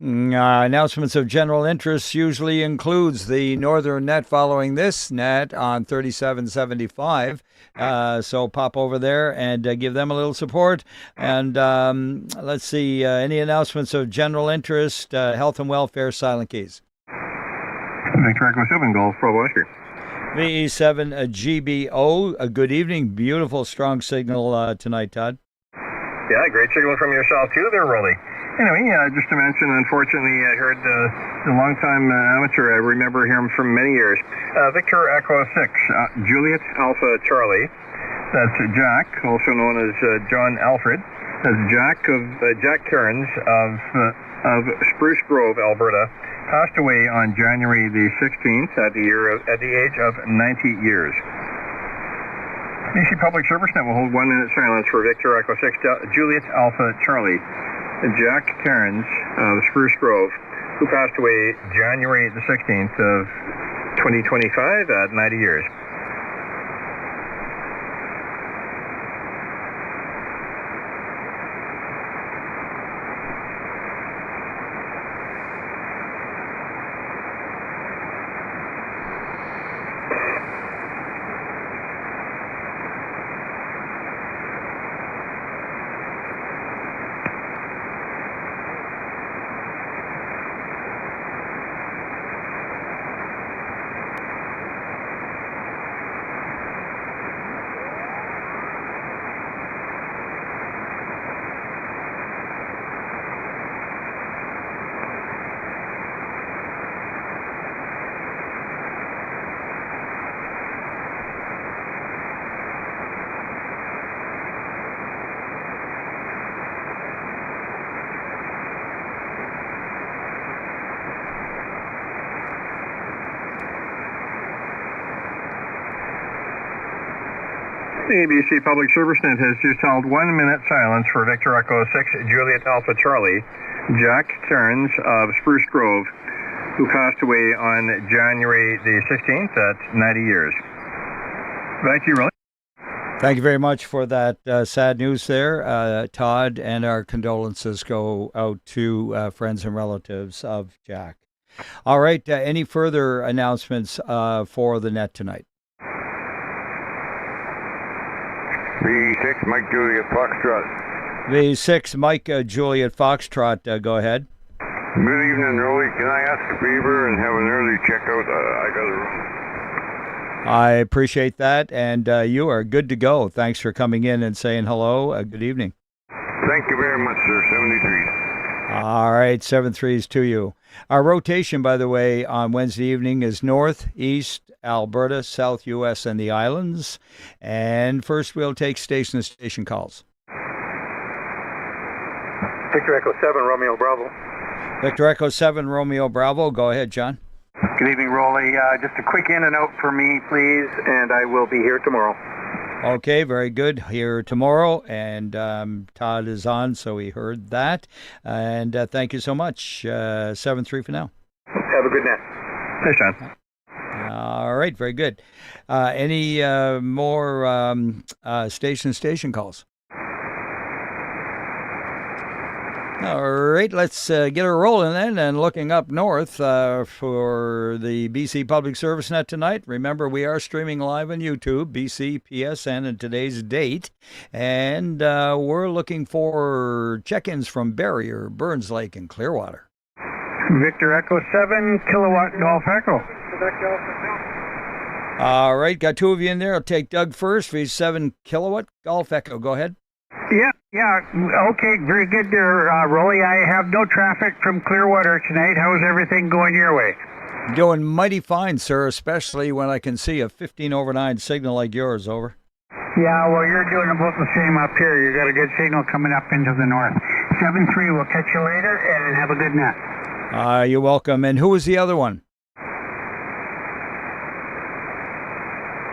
Announcements of general interest usually includes the Northern Net following this net on 3775. So pop over there and give them a little support. And let's see, any announcements of general interest, health and welfare, Silent Keys. Victor Echo 7, Golf, Bravo Oscar. VE7 GBO, good evening. Beautiful, strong signal tonight, Todd. Yeah, great signal from yourself too there, Roly. Anyway, just to mention, unfortunately, I heard the longtime amateur, I remember him from many years. Victor Echo 6, Juliet Alpha Charlie. That's Jack, also known as John Alfred. That's Jack Cairns of Spruce Grove, Alberta. Passed away on January the 16th at the age of 90 years. BC Public Service Net will hold 1 minute silence for Victor Echo 6, Juliet Alpha Charlie. Jack Cairns of Spruce Grove, who passed away January the 16th of 2025 at 90 years. The ABC Public Service Net has just held 1 minute silence for Victor Echo 6, Juliet Alpha Charlie, Jack Cairns of Spruce Grove, who passed away on January the 16th at 90 years. Back to you, Roly. Thank you very much for that sad news there, Todd, and our condolences go out to friends and relatives of Jack. All right, any further announcements for the net tonight? V6 Mike Juliet Foxtrot. V6 Mike Juliet Foxtrot, go ahead. Good evening, Roly. Can I ask a favor and have an early checkout? I got a room. I appreciate that, and you are good to go. Thanks for coming in and saying hello. Good evening. Thank you very much, sir. 73. All right, 7-3s to you. Our rotation, by the way, on Wednesday evening is North, East, Alberta, South U.S., and the Islands. And first we'll take station-to-station calls. Victor Echo 7, Romeo Bravo. Victor Echo 7, Romeo Bravo. Go ahead, John. Good evening, Roly. Just a quick in and out for me, please, and I will be here tomorrow. Okay, very good. Here tomorrow, and Todd is on, so he heard that. And thank you so much. 7-3 for now. Have a good night. Thanks, John. All right, very good. Any more station calls? All right, let's get her rolling then, and looking up north for the BC Public Service Net tonight. Remember, we are streaming live on YouTube, BCPSN, and today's date, and we're looking for check-ins from Barrier, Burns Lake, and Clearwater. Victor Echo 7, Kilowatt Golf Echo. All right, got two of you in there. I'll take Doug first for his 7 kilowatt Golf Echo. Go ahead. Yeah, okay, very good there, Roly. I have no traffic from Clearwater tonight. How's everything going your way? Going mighty fine, sir, especially when I can see a 15/9 signal like yours, over. Yeah, well, you're doing about the same up here. You got a good signal coming up into the north. 7-3, we'll catch you later, and have a good night. You're welcome. And who was the other one?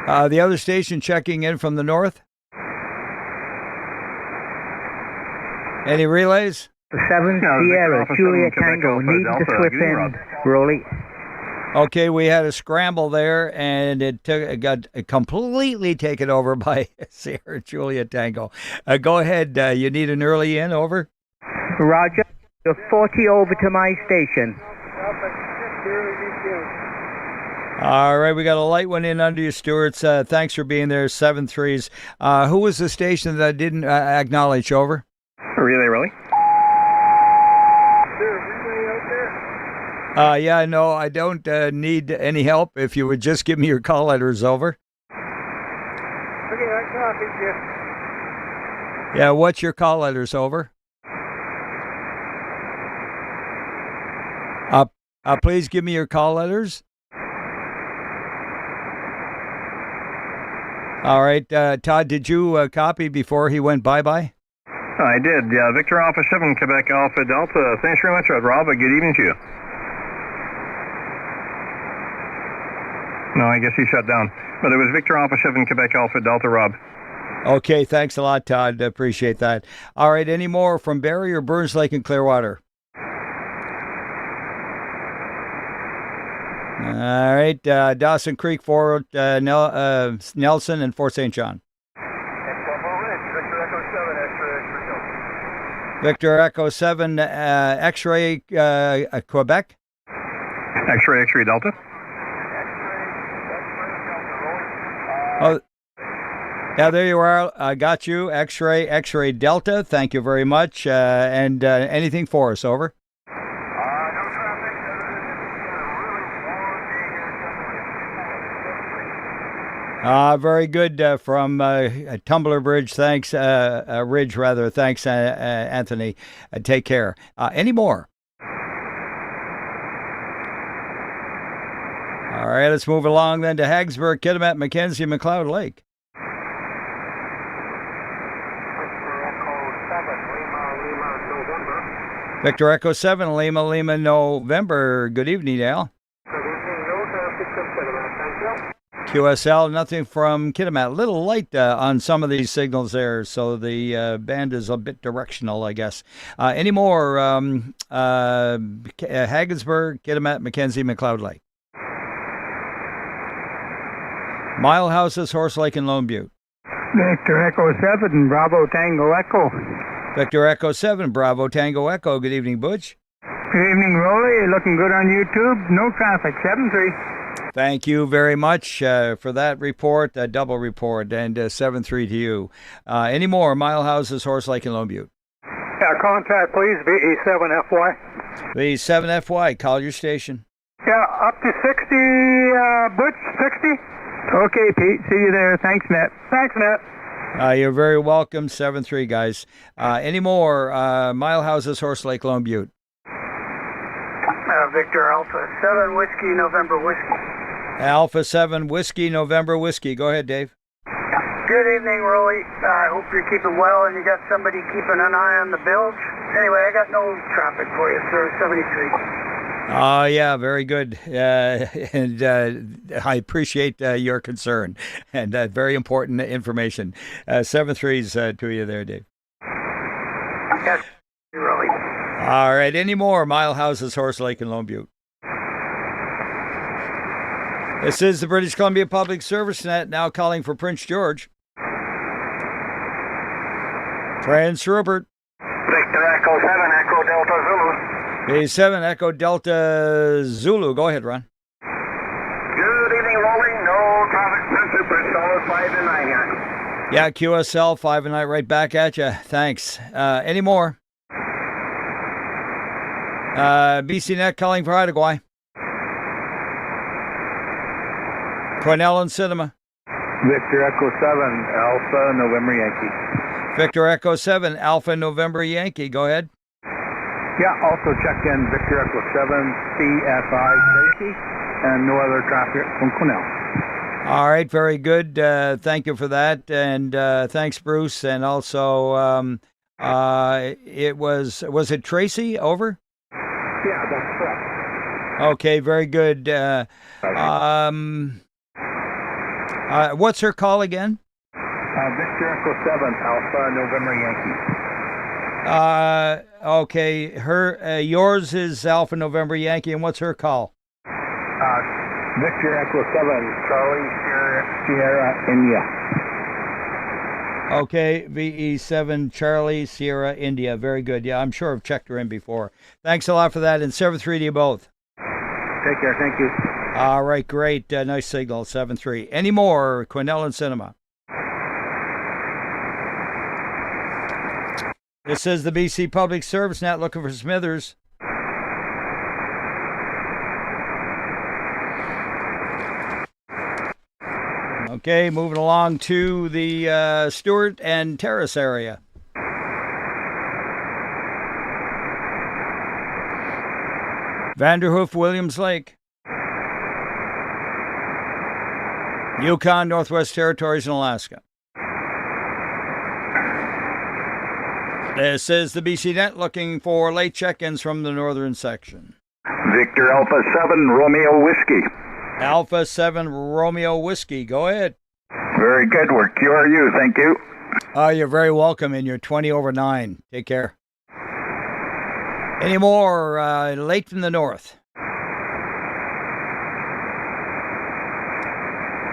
The other station checking in from the north? Any relays? 7 Sierra, Julia Tango, needing to slip in, Roly. Okay, we had a scramble there, and it got completely taken over by Sierra Julia Tango. Go ahead, you need an early in, over? Roger. You're 40 over to my station. All right, we got a light one in under you, Stewarts. Thanks for being there, 7-3s. Who was the station that I didn't acknowledge? Over. Relay, Roly. Yeah, no, I don't need any help. If you would just give me your call letters, over. Okay, I copied you. Yeah, what's your call letters, over? Please give me your call letters. All right, Todd, did you copy before he went bye-bye? I did. Yeah, Victor Alpha 7, Quebec Alpha Delta. Thanks very much, Rob. Good evening to you. No, I guess he shut down. But it was Victor Alpha 7, Quebec Alpha Delta, Rob. Okay, thanks a lot, Todd. Appreciate that. All right, any more from Barrie or Burns Lake and Clearwater? All right, Dawson Creek, Fort Nelson, and Fort St. John. Victor Echo 7, X-ray Quebec. X-ray Delta. Oh, yeah, there you are. I got you. X-ray Delta. Thank you very much. And anything for us, over? Very good from Tumbler Bridge. Thanks, Ridge rather. Thanks, Anthony. Take care. Any more? All right, let's move along then to Hagsburg, Kitimat, Mackenzie, McLeod Lake. Victor Echo 7, Lima, November. Good evening, Al. QSL, nothing from Kitimat. A little light on some of these signals there, so the band is a bit directional, I guess. Any more? Haggensburg, Kitimat, Mackenzie, McLeod Lake. Mile Houses, Horse Lake, and Lone Butte. Victor Echo 7, Bravo Tango Echo. Victor Echo 7, Bravo Tango Echo. Good evening, Butch. Good evening, Roly. Looking good on YouTube. No traffic, 7-3. Thank you very much for that report, double report, and 7-3 to you. Any more? Mile Houses, Horse Lake, and Lone Butte. Yeah, contact please, VE7FY. VE7FY, call your station. Yeah, up to 60, Butch, 60? Okay, Pete, see you there. Thanks, Matt. Thanks, Matt. You're very welcome, 7-3, guys. Any more? Mile Houses, Horse Lake, Lone Butte. Victor Alpha 7, Whiskey, November Whiskey. Alpha 7, Whiskey, November Whiskey. Go ahead, Dave. Good evening, Roly. I hope you're keeping well and you got somebody keeping an eye on the bilge. Anyway, I got no traffic for you, sir. 73. Yeah, very good. And I appreciate your concern and very important information. 7-3s to you there, Dave. Yes, Roly. All right, any more? Mile Houses, Horse Lake, and Lone Butte. This is the British Columbia Public Service Net, now calling for Prince George. Prince Rupert. Victor Echo 7, Echo Delta Zulu. B7, Echo Delta Zulu. Go ahead, Ron. Good evening, Roly. No traffic. Prince Rupert, solid 5 and 9 here. Yeah, QSL, 5 and 9 right back at you. Thanks. Any more? BCNet calling for Haida. Cornell and Cinema. Victor Echo 7, Alpha November Yankee. Victor Echo 7, Alpha November Yankee. Go ahead. Yeah, also check in Victor Echo 7, CFI safety, and no other traffic from Cornell. All right, very good. Thank you for that, and thanks, Bruce. And also, was it Tracy? Over. Yeah, that's correct. Okay, very good. What's her call again? Victor Echo 7, Alpha November Yankee. Okay, yours is Alpha November Yankee, and what's her call? Victor Echo 7, Charlie Sierra India. Okay, VE7 Charlie Sierra India. Very good. Yeah, I'm sure I've checked her in before. Thanks a lot for that. And 7-3 to you both. Take care. Thank you. All right, great. Nice signal, 7-3. Any more, Quinnell and Cinema? This is the BC Public Service Net looking for Smithers. Okay, moving along to the Stewart and Terrace area. Vanderhoof, Williams Lake. Yukon, Northwest Territories, and Alaska. This is the BC Net looking for late check-ins from the northern section. Victor Alpha 7, Romeo Whiskey. Alpha 7 Romeo Whiskey, go ahead. Very good. We're QRU, thank you. You're very welcome, and you're 20 over 9. Take care. Any more late from the north?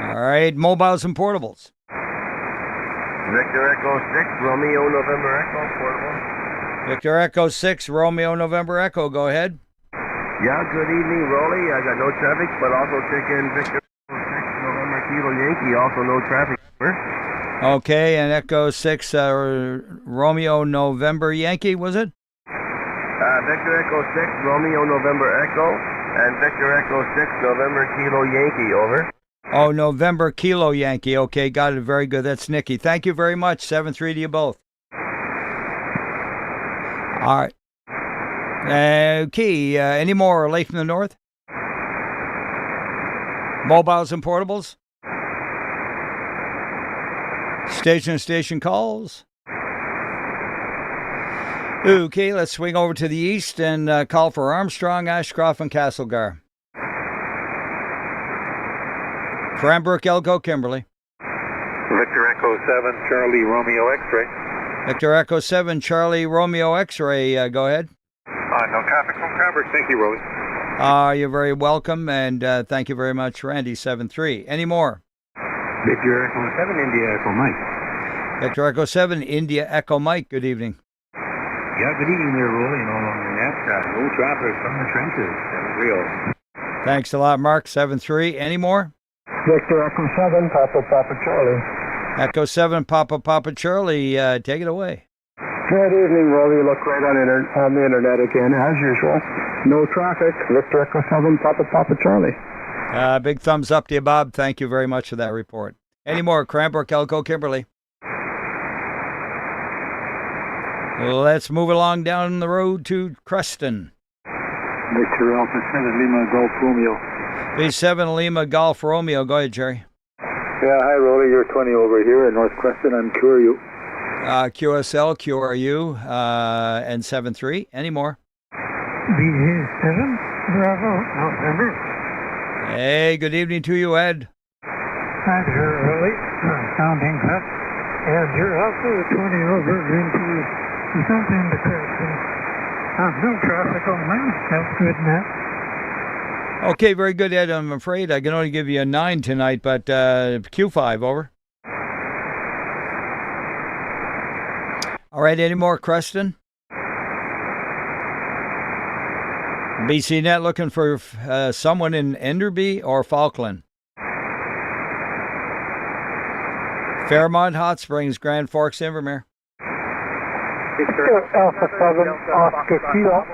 All right, mobiles and portables. Victor Echo 6, Romeo November Echo, portable. Victor Echo 6, Romeo November Echo, go ahead. Yeah, good evening, Roly. I got no traffic, but also check in Victor Echo 6, November Kilo Yankee, also no traffic. Okay, and Echo 6, Romeo November Yankee, was it? Victor Echo 6, Romeo November Echo, and Victor Echo 6, November Kilo Yankee, over. Oh, November Kilo Yankee. Okay, got it. Very good. That's Nikki. Thank you very much. 7-3 to you both. All right. Okay, any more late from the north? Mobiles and portables? Station calls? Okay, let's swing over to the east and call for Armstrong, Ashcroft, and Castlegar. Cranbrook, Elko, Kimberley. Victor Echo 7, Charlie Romeo X-ray. Victor Echo 7, Charlie Romeo X-ray. Go ahead. No traffic from Cranbrook. Thank you, Roly. You're very welcome, and thank you very much, Randy, 7-3. Any more? Victor Echo 7, India Echo Mike. Victor Echo 7, India Echo Mike. Good evening. Yeah, good evening there, Roly, and all along the net. No traffic from the trenches. 7-3. Thanks a lot, Mark, 7-3. Any more? Victor Echo 7, Papa Charlie. Echo 7, Papa Charlie. Take it away. Good evening, Roly. Look right on the internet again, as usual. No traffic. Victor Echo 7, Papa Charlie. Big thumbs up to you, Bob. Thank you very much for that report. Any more? Cranbrook, Elko, Kimberley. Let's move along down the road to Creston. Victor Alpha 7, Lima Golf Romeo. V7 Lima Golf Romeo. Go ahead, Jerry. Yeah, hi, Roly. You're 20 over here in North Creston. I'm QRU. QSL, QRU, and 7-3. Any more? BC7 Bravo November. Hey, good evening to you, Ed. Hi there, Roly. Sounding cut. And you're also 20 over into something to Creston. No traffic on mine. That's good, Matt. Okay, very good, Ed. I'm afraid I can only give you a 9 tonight, but Q5, over. All right, any more, Creston? BC Net looking for someone in Enderby or Falkland. Fairmont, Hot Springs, Grand Forks, Invermere. Victor Alpha 7, Oscar Kilo.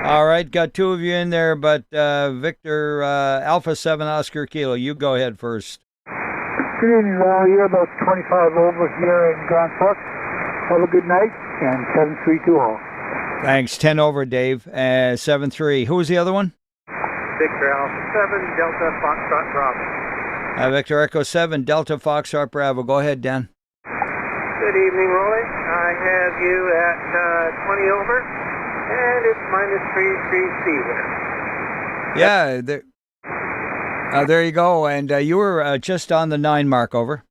All right, got 2 of you in there, but Victor Alpha 7 Oscar Kilo, you go ahead first. Good evening, Roly. You're about 25 over here in Grand Forks. Have a good night, and 7-3 all. Thanks, 10 over, Dave. 7-3. Who was the other one? Victor Alpha 7, Delta Foxtrot Bravo. Victor Echo 7, Delta Foxtrot Bravo. Go ahead, Dan. Good evening, Roly. I have you at 20 over, and it's -3 there. Yeah, there you go. And you were just on the 9 mark, over.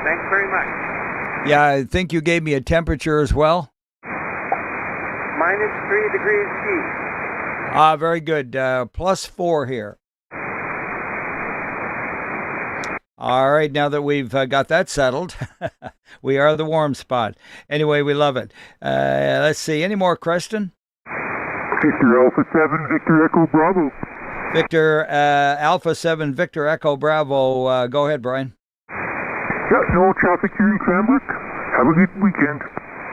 Thanks very much. Yeah, I think you gave me a temperature as well. -3 degrees C. Very good. +4 here. All right, now that we've got that settled, we are the warm spot. Anyway, we love it. Let's see, any more, Creston? Victor Alpha 7, Victor Echo Bravo. Victor Alpha 7, Victor Echo Bravo. Go ahead, Brian. Yeah, no traffic here in Cranbrook. Have a good weekend.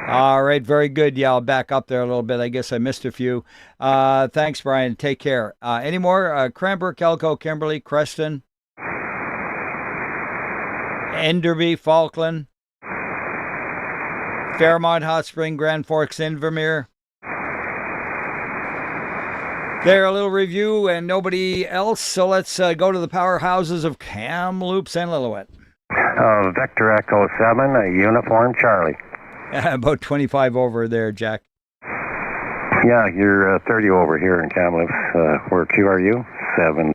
All right, very good. Yeah, I'll back up there a little bit. I guess I missed a few. Thanks, Brian. Take care. Any more? Cranbrook, Elko, Kimberley, Creston, Enderby, Falkland, Fairmont, Hot Spring, Grand Forks, Invermere. There, a little review and nobody else. So let's go to the powerhouses of Kamloops and Lillooet. Victor Echo 7, Uniform Charlie. About 25 over there, Jack. Yeah, you're 30 over here in Kamloops. Where QRU? 7.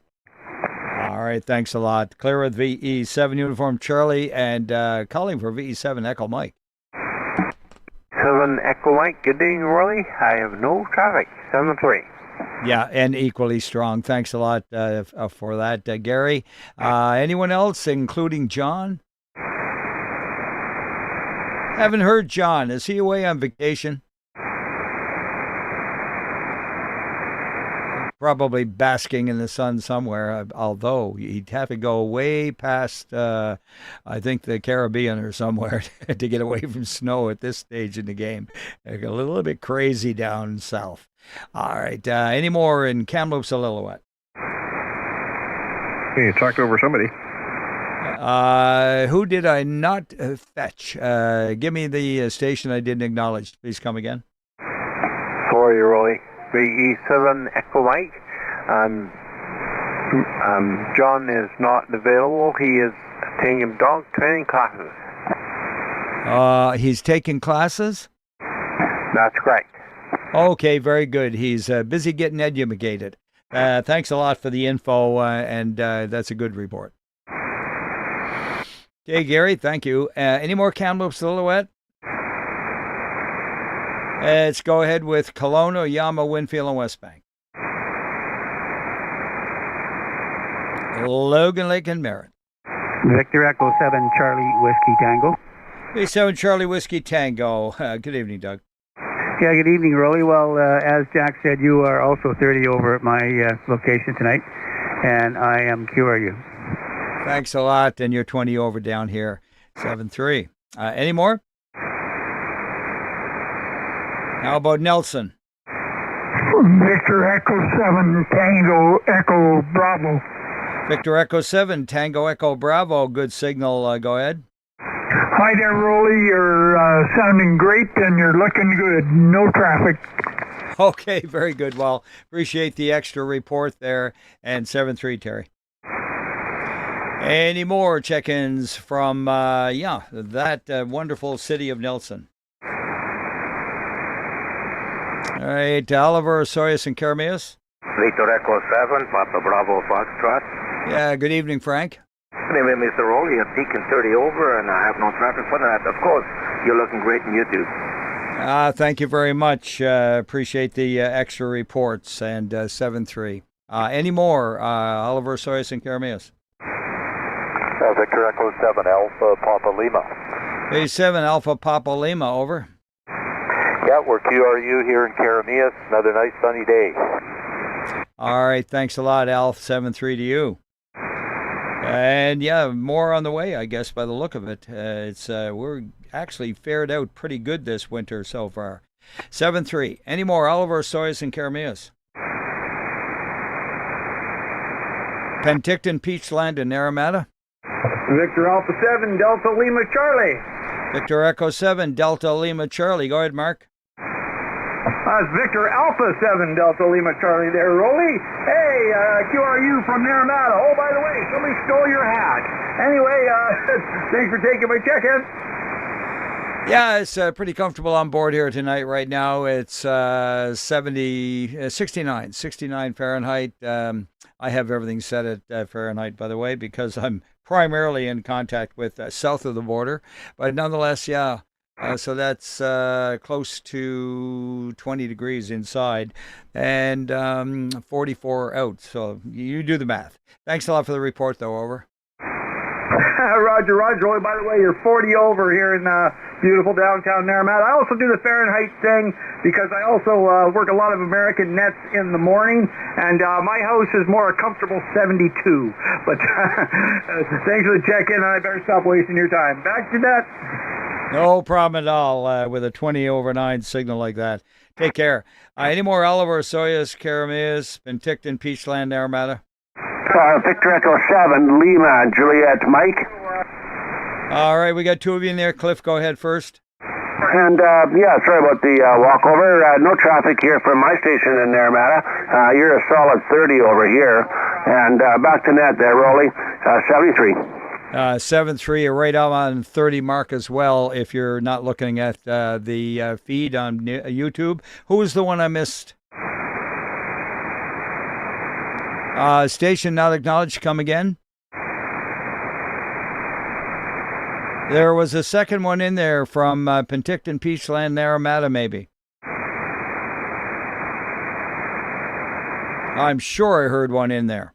All right, thanks a lot. Clear with VE7 Uniform Charlie and calling for VE7 Echo Mike. 7 Echo Mike, good day, Roly. I have no traffic. 7-3. Yeah, and equally strong. Thanks a lot for that, Gary. Anyone else, including John? Haven't heard John. Is he away on vacation? Probably basking in the sun somewhere, although he'd have to go way past, I think, the Caribbean or somewhere to get away from snow at this stage in the game. A little bit crazy down south. All right. Any more in Kamloops or Lillooet? You talked over somebody. Who did I not fetch? Give me the station I didn't acknowledge. Please come again. Sorry, Roly. VE7 Echo Mike. John is not available. He is taking dog training classes. He's taking classes? That's correct. Okay, very good. He's busy getting educated. Thanks a lot for the info, and that's a good report. Okay, Gary, thank you. Any more Kamloops, Lillooet? Let's go ahead with Kelowna, Yama, Winfield, and Westbank. Logan Lake and Merritt. Victor Echo 7, Charlie Whiskey Tango. B7 Charlie Whiskey Tango. Good evening, Doug. Yeah, good evening, Roly. Well, as Jack said, you are also 30 over at my location tonight, and I am QRU. Thanks a lot, and you're 20 over down here, 7-3. Any more? How about Nelson? Victor Echo 7, Tango Echo Bravo. Victor Echo 7, Tango Echo Bravo. Good signal. Go ahead. Hi there, Roly. You're sounding great and you're looking good. No traffic. Okay, very good. Well, appreciate the extra report there. And 7-3, Terry. Any more check-ins from, that wonderful city of Nelson? All right, Oliver, Soyuz, and Karamias. Victor Echo 7, Papa Bravo Foxtrot. Yeah, good evening, Frank. Good evening, Mr. Roly. I'm peaking 30 over, and I have no traffic for that. Of course, you're looking great on YouTube. Thank you very much. Appreciate the extra reports. And 7-3. Any more, Oliver, Soyuz, and Karamias? Victor Echo 7, Alpha Papa Lima. A7 Alpha Papa Lima, over. Yeah, we're QRU here in Karamias. Another nice sunny day. All right, thanks a lot, Alf. 7-3 to you. And yeah, more on the way, I guess, by the look of it. We're actually fared out pretty good this winter so far. 7-3. Any more, Oliver, Soyuz, and Karamias? Penticton, Peachland, and Naramata. Victor Alpha 7, Delta Lima Charlie. Victor Echo 7, Delta Lima Charlie. Go ahead, Mark. That's Victor Alpha 7, Delta Lima Charlie there, Roly. Hey, QRU from Naramata. Oh, by the way, somebody stole your hat. Anyway, thanks for taking my check-in. Yeah, it's pretty comfortable on board here tonight right now. It's 69 Fahrenheit. I have everything set at Fahrenheit, by the way, because I'm primarily in contact with south of the border. But nonetheless, yeah, so that's close to 20 degrees inside and 44 out. So you do the math. Thanks a lot for the report, though. Over. Roger, Roly, by the way, you're 40 over here in beautiful downtown Naramata. I also do the Fahrenheit thing because I also work a lot of American nets in the morning, and my house is more a comfortable 72. But thanks for the check-in, and I better stop wasting your time. Back to that. No problem at all with a 20 over 9 signal like that. Take care. Any more Oliver, Soyuz, Carameas, Penticton, Peachland, Naramata? Victor Echo 7, Lima, Juliet, Mike. All right, we got two of you in there. Cliff, go ahead first. And, sorry about the walkover. No traffic here from my station in Naramata. You're a solid 30 over here. And back to net there, Roly, 73. 7-3, you're right up on 30 mark as well if you're not looking at the feed on YouTube. Who was the one I missed? Station not acknowledged, come again. There was a second one in there from Penticton, Peachland, Naramata, maybe. I'm sure I heard one in there.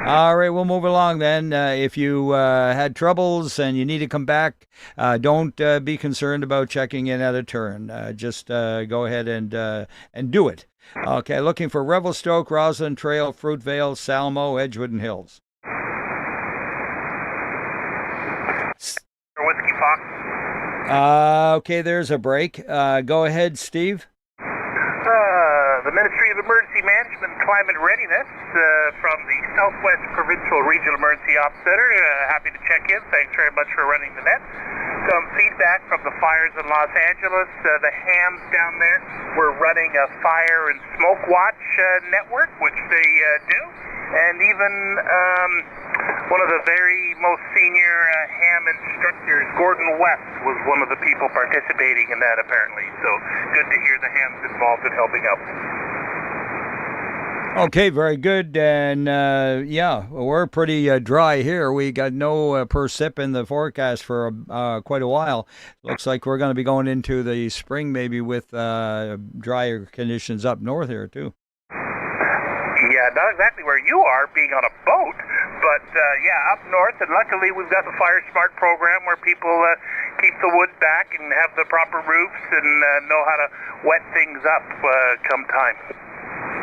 All right, we'll move along then. If you had troubles and you need to come back, don't be concerned about checking in at a turn. Just go ahead and do it. Okay, looking for Revelstoke, Roslyn Trail, Fruitvale, Salmo, Edgewood, and Hills. Whiskey Fox. Okay, there's a break. Go ahead, Steve. The Ministry of Emergency Management and Climate Readiness from the Southwest Provincial Regional Emergency Ops Center. Happy to check in. Thanks very much for running the net. Some feedback from the fires in Los Angeles. The hams down there were running a fire and smoke watch network, which they do. And even one of the very most senior ham instructors, Gordon West, was one of the people participating in that apparently. So good to hear the hams involved in helping out. Okay, very good. And we're pretty dry here. We got no percip in the forecast for quite a while. Looks like we're going to be going into the spring maybe with drier conditions up north here too. Yeah, not exactly where you are, being on a boat, but up north. And luckily we've got the Fire Smart program where people keep the wood back and have the proper roofs and know how to wet things up come time.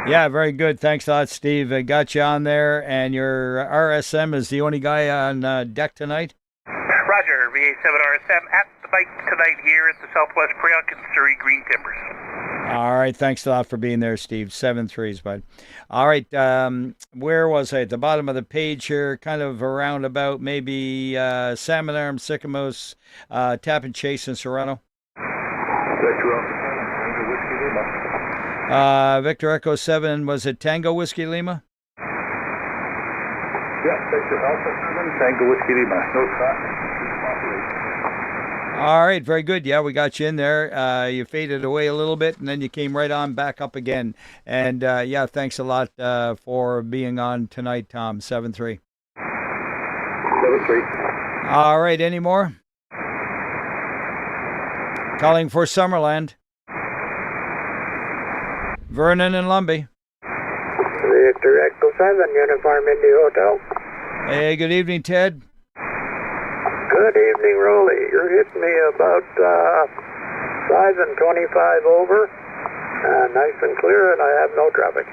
Yeah, very good. Thanks a lot, Steve. I got you on there, and your RSM is the only guy on deck tonight? Roger, VA7 RSM at the bike tonight here at the Southwest Creoc and Surrey Green Timbers. All right, thanks a lot for being there, Steve. 7-3s, bud. All right, where was I? At the bottom of the page here, kind of around about maybe Salmon Arm, Sycamores, Tap and Chase, and Serrano. Victor Echo 7, was it Tango Whiskey Lima? Yeah, Victor Alpha 7, Tango Whiskey Lima. No traffic. All right, very good. Yeah, we got you in there. You faded away a little bit, and then you came right on back up again. And, thanks a lot for being on tonight, Tom. 7-3. 7-3. All right, any more? Calling for Summerland. Vernon and Lumbee. Victor Echo 7, Uniform Indy Hotel. Hey, good evening, Ted. Good evening, Roly. You're hitting me about 5 and 25 over. Nice and clear, and I have no traffic.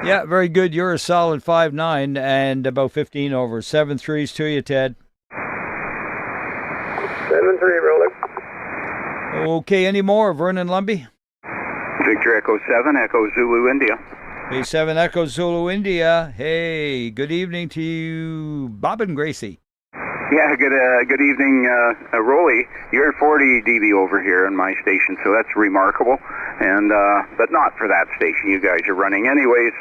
Yeah, very good. You're a solid 5-9 and about 15 over. 7-3s to you, Ted. 7-3, Roly. Okay, any more? Vernon Lumbee? Victor Echo 7, Echo Zulu India. Hey, 7 Echo Zulu India. Hey, good evening to you, Bob and Gracie. Yeah, good evening, Roly. You're 40 dB over here on my station, so that's remarkable. And but not for that station you guys are running. Anyways,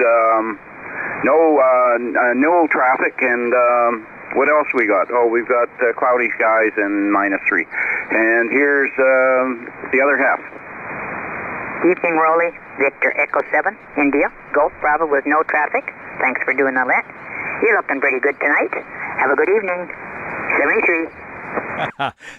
no traffic, and what else we got? Oh, we've got cloudy skies and -3. And here's the other half. Evening, Roly. Victor Echo 7, India. Golf Bravo with no traffic. Thanks for doing all that. You're looking pretty good tonight. Have a good evening. 73.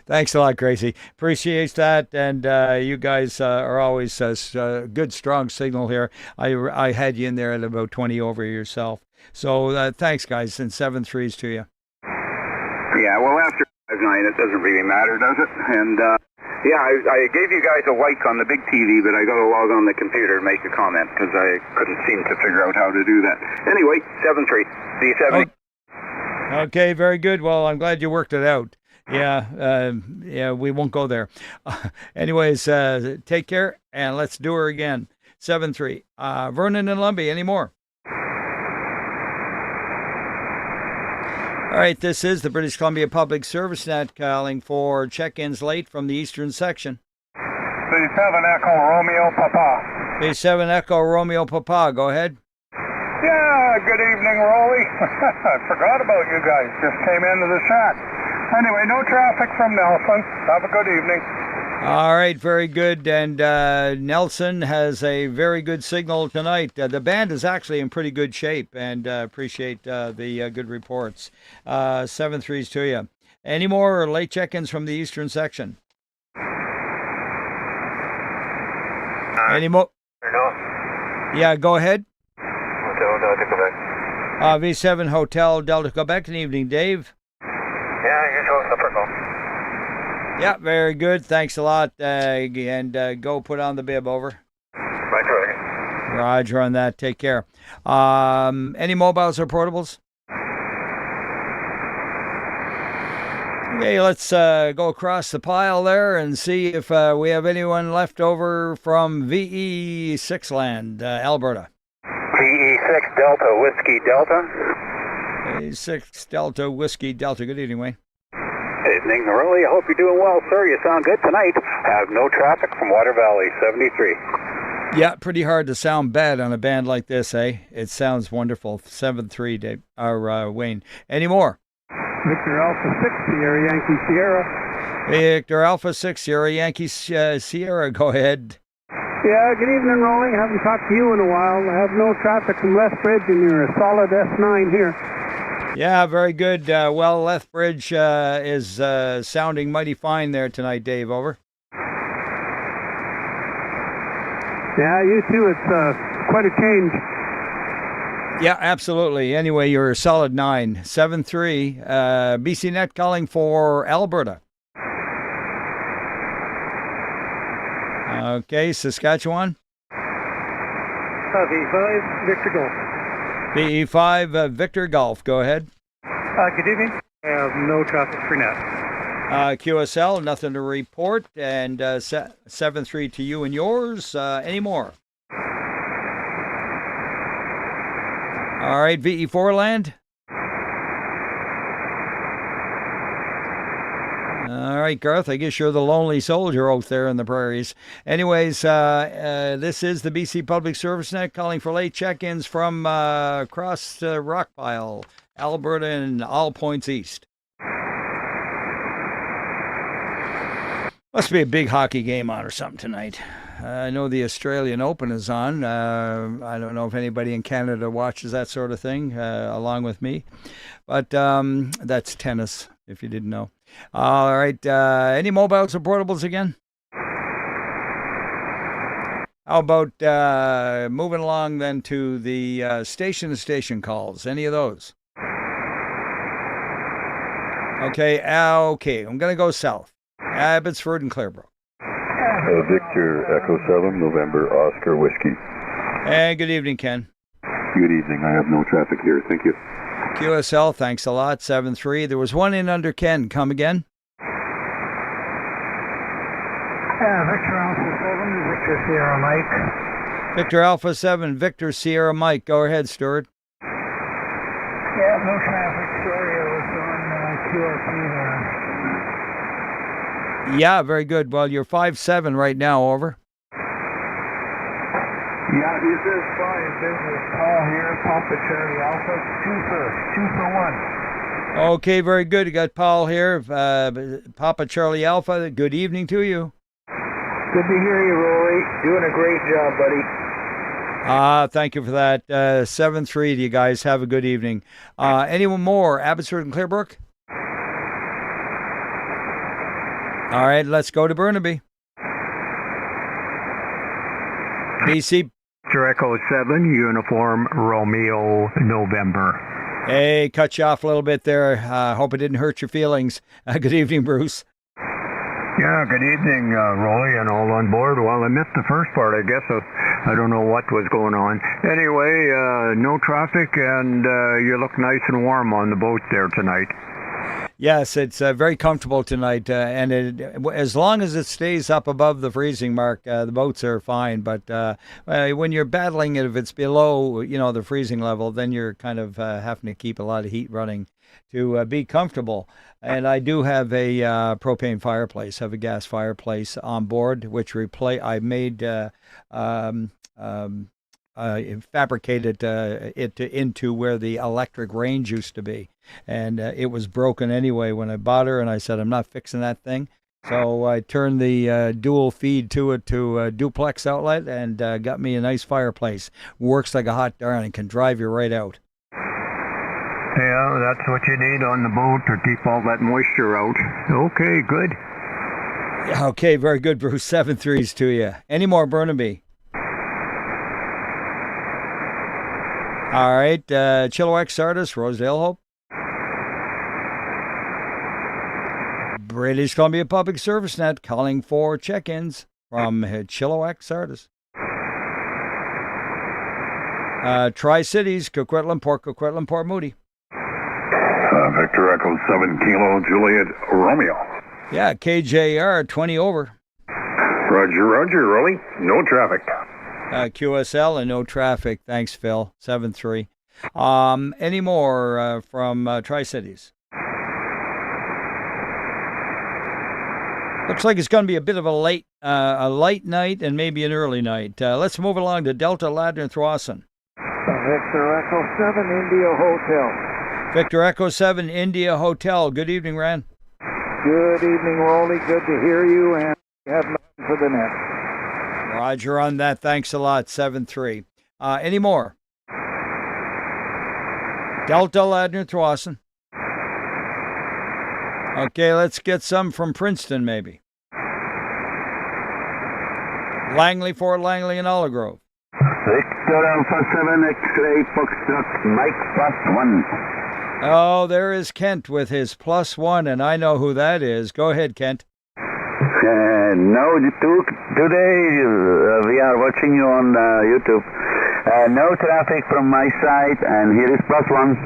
Thanks a lot, Gracie. Appreciate that. And you guys are always good, strong signal here. I had you in there at about 20 over yourself. So thanks, guys, and 7-3s to you. Yeah, well, after 5-9, it doesn't really matter, does it? And, yeah, I gave you guys a like on the big TV, but I got to log on the computer and make a comment because I couldn't seem to figure out how to do that. Anyway, 7-3. D70. Okay, very good. Well, I'm glad you worked it out. Yeah, we won't go there. Anyways, take care, and let's do her again. 7-3. Vernon and Lumbee, any more? All right, this is the British Columbia Public Service Net calling for check-ins late from the eastern section. B7 Echo Romeo Papa. B7 Echo Romeo Papa, go ahead. Yeah, good evening, Roly. I forgot about you guys. Just came into the shack. Anyway, no traffic from Nelson. Have a good evening. All right, very good. And Nelson has a very good signal tonight. The band is actually in pretty good shape, and appreciate the good reports. 7-3s to you. Any more late check-ins from the eastern section? Any more? No. Yeah, go ahead. Hotel Delta Quebec. V7 Hotel Delta Quebec. Good evening, Dave. Yeah, usual supper call. Yeah, very good. Thanks a lot. And go put on the bib, over. Roger. Roger on that. Take care. Any mobiles or portables? Okay, let's go across the pile there and see if we have anyone left over from VE6 land, Alberta. VE6 Delta Whiskey Delta. VE6 Delta Whiskey Delta. Good evening, Wayne. Evening, Roly. I hope you're doing well, sir. You sound good tonight. Have no traffic from Water Valley, 73. Yeah, pretty hard to sound bad on a band like this, eh? It sounds wonderful. 7-3, Dave, or Wayne. Any more? Victor Alpha 6, Sierra Yankee Sierra. Victor Alpha 6, Sierra Yankee Sierra. Go ahead. Yeah, good evening, Rolly. Haven't talked to you in a while. I have no traffic from Lethbridge, and you're a solid S9 here. Yeah, very good. Well, Lethbridge is sounding mighty fine there tonight, Dave. Over. Yeah, you too. It's quite a change. Yeah, absolutely. Anyway, you're a solid 9. 7-3. BC Net calling for Alberta. Okay, Saskatchewan. V5, Victor Golf. VE5, Victor Golf. Go ahead. Good evening. I have no traffic for net. QSL, nothing to report. And 7-3 to you and yours. Any more? All right, VE4 land. All right, Garth, I guess you're the lonely soldier out there in the prairies. Anyways, this is the BC Public Service Net calling for late check-ins from across Rockpile, Alberta, and all points east. Must be a big hockey game on or something tonight. I know the Australian Open is on. I don't know if anybody in Canada watches that sort of thing along with me. But that's tennis, if you didn't know. All right. Any mobiles or portables again? How about moving along then to the station-to-station calls? Any of those? Okay. Okay. I'm going to go south. Abbotsford and Clarebrook. Victor Echo 7, November Oscar Whiskey. And good evening, Ken. Good evening. I have no traffic here. Thank you. QSL, thanks a lot. 7-3. There was one in under Ken. Come again. Victor Alpha 7, Victor Sierra Mike. Victor Alpha 7, Victor Sierra Mike. Go ahead, Stuart. Yeah, no traffic. Sorry, I was on QRP there. Yeah, very good. Well, you're 5-7 right now. Over. Yeah, this is 5 business. Paul here, Papa Charlie Alpha, 2 for 1. Okay, very good. You got Paul here, Papa Charlie Alpha. Good evening to you. Good to hear you, Roly. Doing a great job, buddy. Thank you for that. 7-3 to you guys. Have a good evening. Anyone more? Abbotsford and Clarebrook? All right, let's go to Burnaby. BC. Victor Echo 7, Uniform Romeo November. Hey, cut you off a little bit there. Hope it didn't hurt your feelings. Good evening, Bruce. Yeah, good evening, Roly, and all on board. Well, I missed the first part, I guess. I don't know what was going on. Anyway, no traffic, and you look nice and warm on the boat there tonight. Yes, it's very comfortable tonight, and as long as it stays up above the freezing mark, the boats are fine. But when you're battling it, if it's below, the freezing level, then you're kind of having to keep a lot of heat running to be comfortable. And I do have a propane fireplace, have a gas fireplace on board, which I made. Fabricated it into where the electric range used to be, and it was broken anyway when I bought her, and I said I'm not fixing that thing. So I turned the dual feed to it to a duplex outlet, and got me a nice fireplace. Works like a hot darn and can drive you right out. Yeah, that's what you need on the boat to keep all that moisture out. Okay, good. Okay, very good, Bruce. 7-3s to you. Any more Burnaby? All right, Chilliwack, Sardis, Rosedale, Hope. British Columbia Public Service Net calling for check-ins from Chilliwack, Sardis. Tri-Cities, Coquitlam, Port Coquitlam, Port Moody. Victor Echo 7 Kilo Juliet Romeo. Yeah, KJR 20 over. Roger, Roly. No traffic. QSL and no traffic. Thanks, Phil. 7-3. Any more from Tri-Cities? Looks like it's going to be a bit of a light night and maybe an early night. Let's move along to Delta, Ladner, Thrawson. Victor Echo 7 India Hotel. Victor Echo 7 India Hotel. Good evening, Ran. Good evening, Roly. Good to hear you, and you have nothing for the net. Roger on that. Thanks a lot. 7-3. Any more? Delta, Ladner, Thrawson. Okay, let's get some from Princeton, maybe. Langley, Fort Langley, and Olive Grove. Victor Alpha 7 X-ray Foxtrot Mike +1. Oh, there is Kent with his +1, and I know who that is. Go ahead, Kent. No, today we are watching you on YouTube. No traffic from my side, and here is +1.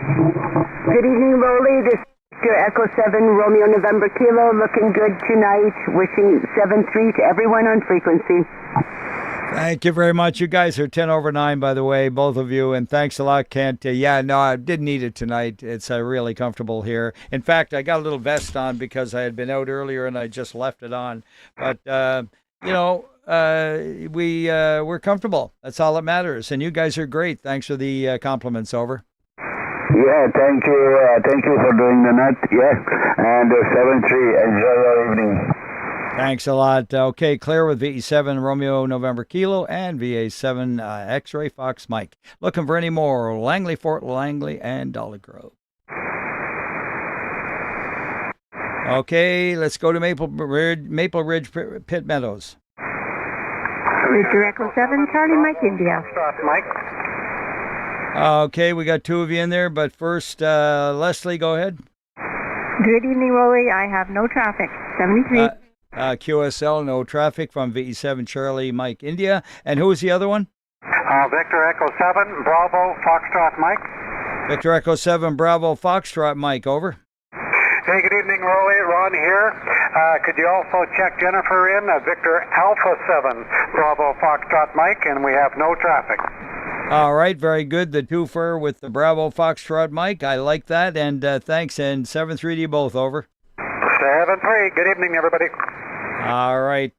Good evening, Roly. This is Victor Echo 7 Romeo November Kilo. Looking good tonight. Wishing 7-3 to everyone on frequency. Thank you very much. You guys are 10 over 9, by the way, both of you, and thanks a lot, Kent. I didn't need it tonight. It's really comfortable here. In fact, I got a little vest on because I had been out earlier and I just left it on. But, we're comfortable. That's all that matters. And you guys are great. Thanks for the compliments, over. Yeah, thank you. Thank you for doing the net. Yeah, and 7-3. Enjoy your evening. Thanks a lot. Okay, clear with VE7 Romeo November Kilo and VA7 X-Ray Fox Mike. Looking for any more? Langley, Fort Langley, and Dolly Grove. Okay, let's go to Maple Ridge Pit Meadows. Victor Echo 7 Charlie Mike India. Mike. Okay, we got two of you in there, but first, Leslie, go ahead. Good evening, Roly. I have no traffic. 73. QSL, no traffic from VE7 Charlie Mike India. And who was the other one? Victor Echo 7 Bravo Foxtrot Mike. Victor Echo 7 Bravo Foxtrot Mike, over. Hey, good evening, Roly. Ron here. Could you also check Jennifer in? Victor Alpha 7 Bravo Foxtrot Mike, and we have no traffic. All right, very good. The twofer with the Bravo Foxtrot Mike. I like that, and thanks. And 7-3 to you both, over. 7-3. Good evening, everybody. All right,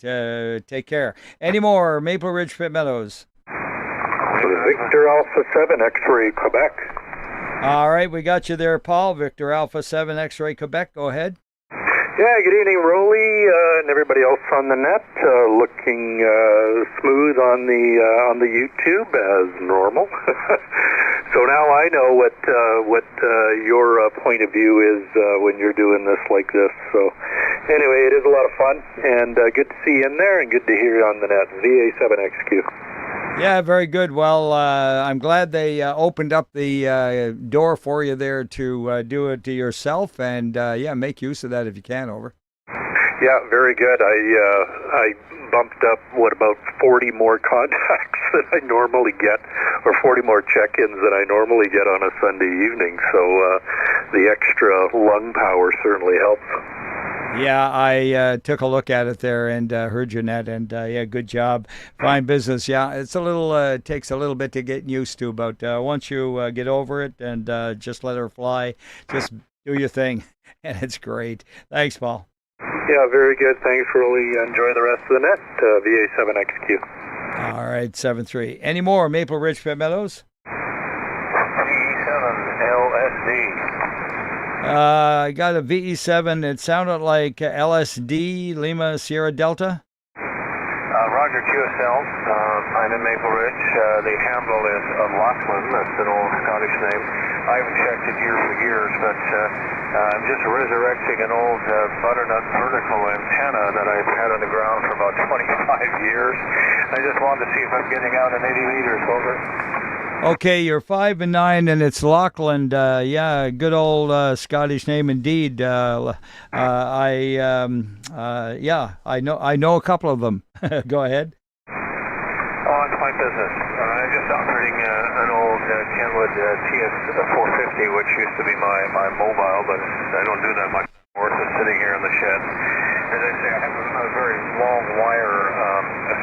take care. Any more? Maple Ridge Pit Meadows. Victor Alpha 7 X-Ray Quebec. All right, we got you there, Paul. Victor Alpha 7 X-Ray Quebec. Go ahead. Yeah, good evening, Roly, and everybody else on the net. Looking smooth on the YouTube as normal. So now I know what your point of view is when you're doing this like this. So anyway, it is a lot of fun, and good to see you in there, and good to hear you on the net. VA7XQ. Yeah, very good. Well, I'm glad they opened up the door for you there to do it to yourself, and yeah, make use of that if you can. Over. Yeah, very good. I bumped up, about 40 more contacts than I normally get, or 40 more check-ins than I normally get on a Sunday evening, so the extra lung power certainly helps. Yeah, I took a look at it there and heard you, Ned, and yeah, good job. Fine business. Yeah, it's a little, takes a little bit to get used to, but once you get over it and just let her fly, just do your thing, and it's great. Thanks, Paul. Yeah, very good. Thanks, Roly. Enjoy the rest of the net. VA7XQ. All right, 7-3. Any more Maple Ridge Pit Meadows? VE7LSD. I got a VE7. It sounded like LSD, Lima Sierra Delta. Roger, QSL. I'm in Maple Ridge. The handle is Lachlan. That's an old Scottish name. I haven't checked it year for years, but I'm just resurrecting an old butternut vertical antenna that I've had on the ground for about 25 years. I just wanted to see if I'm getting out in 80 meters. Over. Okay, you're 5 and 9, and it's Lachlan. Yeah, good old Scottish name indeed. Yeah, I know a couple of them. Go ahead. Oh, it's my business. I'm just operating an old Kenwood TS450, which used to be my mobile, but I don't do that much anymore. It's sitting here in the shed. As I say, I have a very long wire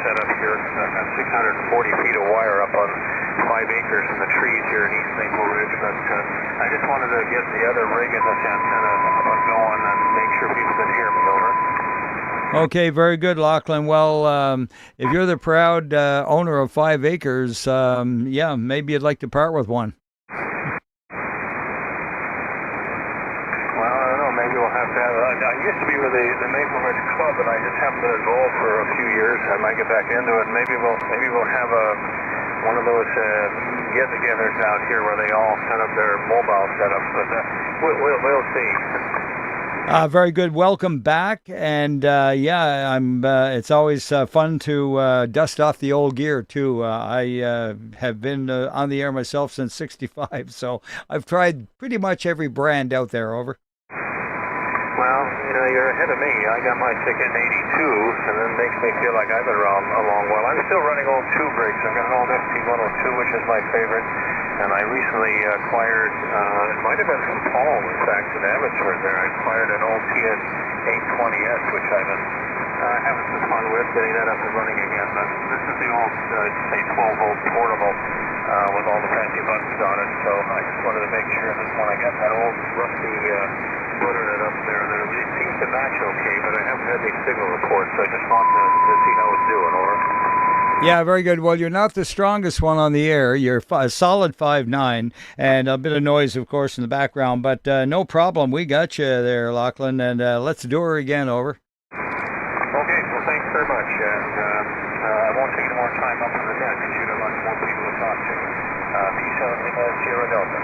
setup here, 640 feet of wire up on 5 acres in the trees here in East Maple Ridge, but I just wanted to get the other rig in this antenna going and make sure people could hear me. Over. Okay, very good, Lachlan. Well, if you're the proud owner of 5 acres, yeah, maybe you'd like to part with one. Well, I don't know. Maybe we'll have to have. I used to be with the Maple Ridge Club, and I just haven't been involved for a few years. I might get back into it. Maybe we'll have one of those get-togethers out here where they all set up their mobile setups. But we'll see. Very good. Welcome back, and yeah, it's always fun to dust off the old gear too. I have been on the air myself since '65, so I've tried pretty much every brand out there. Over. Well, you're ahead of me. I got my ticket in '82, and it makes me feel like I've been around a long while. I'm still running old tube rigs. I've got an old ST-102, which is my favorite. And I recently acquired, it might have been from Paul, in fact, an amateur there. I acquired an old TS-820S, which I've been having some fun with, getting that up and running again. But this is the old, say, 12-volt portable with all the fancy buttons on it. So I just wanted to make sure that when I got that old rusty butternut up there, that it seems to match okay, but I haven't had any signal reports, so I just wanted to see how it's doing. Over. Yeah, very good. Well, you're not the strongest one on the air. You're a solid 5'9", and a bit of noise, of course, in the background, but no problem. We got you there, Lachlan, and let's do her again. Over. Okay, well, thanks very much, and I won't take any more time up on the net because you'd have lots more people to talk to. V7 Sierra Delta.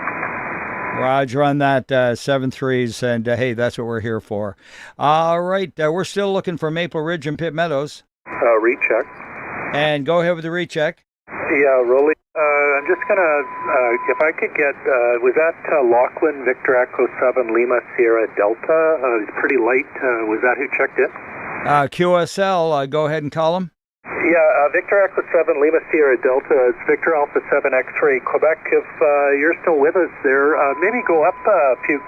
Roger on that, 7-3s, and hey, that's what we're here for. All right, we're still looking for Maple Ridge and Pitt Meadows. Recheck. And go ahead with the recheck. Yeah, Roly. I'm just going to, if I could get, was that Lachlan Victor Echo 7 Lima Sierra Delta? It's pretty light. Was that who checked it? QSL, go ahead and call him. Yeah, Victor Echo 7 Lima Sierra Delta. It's Victor Alpha 7 X-Ray Quebec. If you're still with us there, maybe go up a few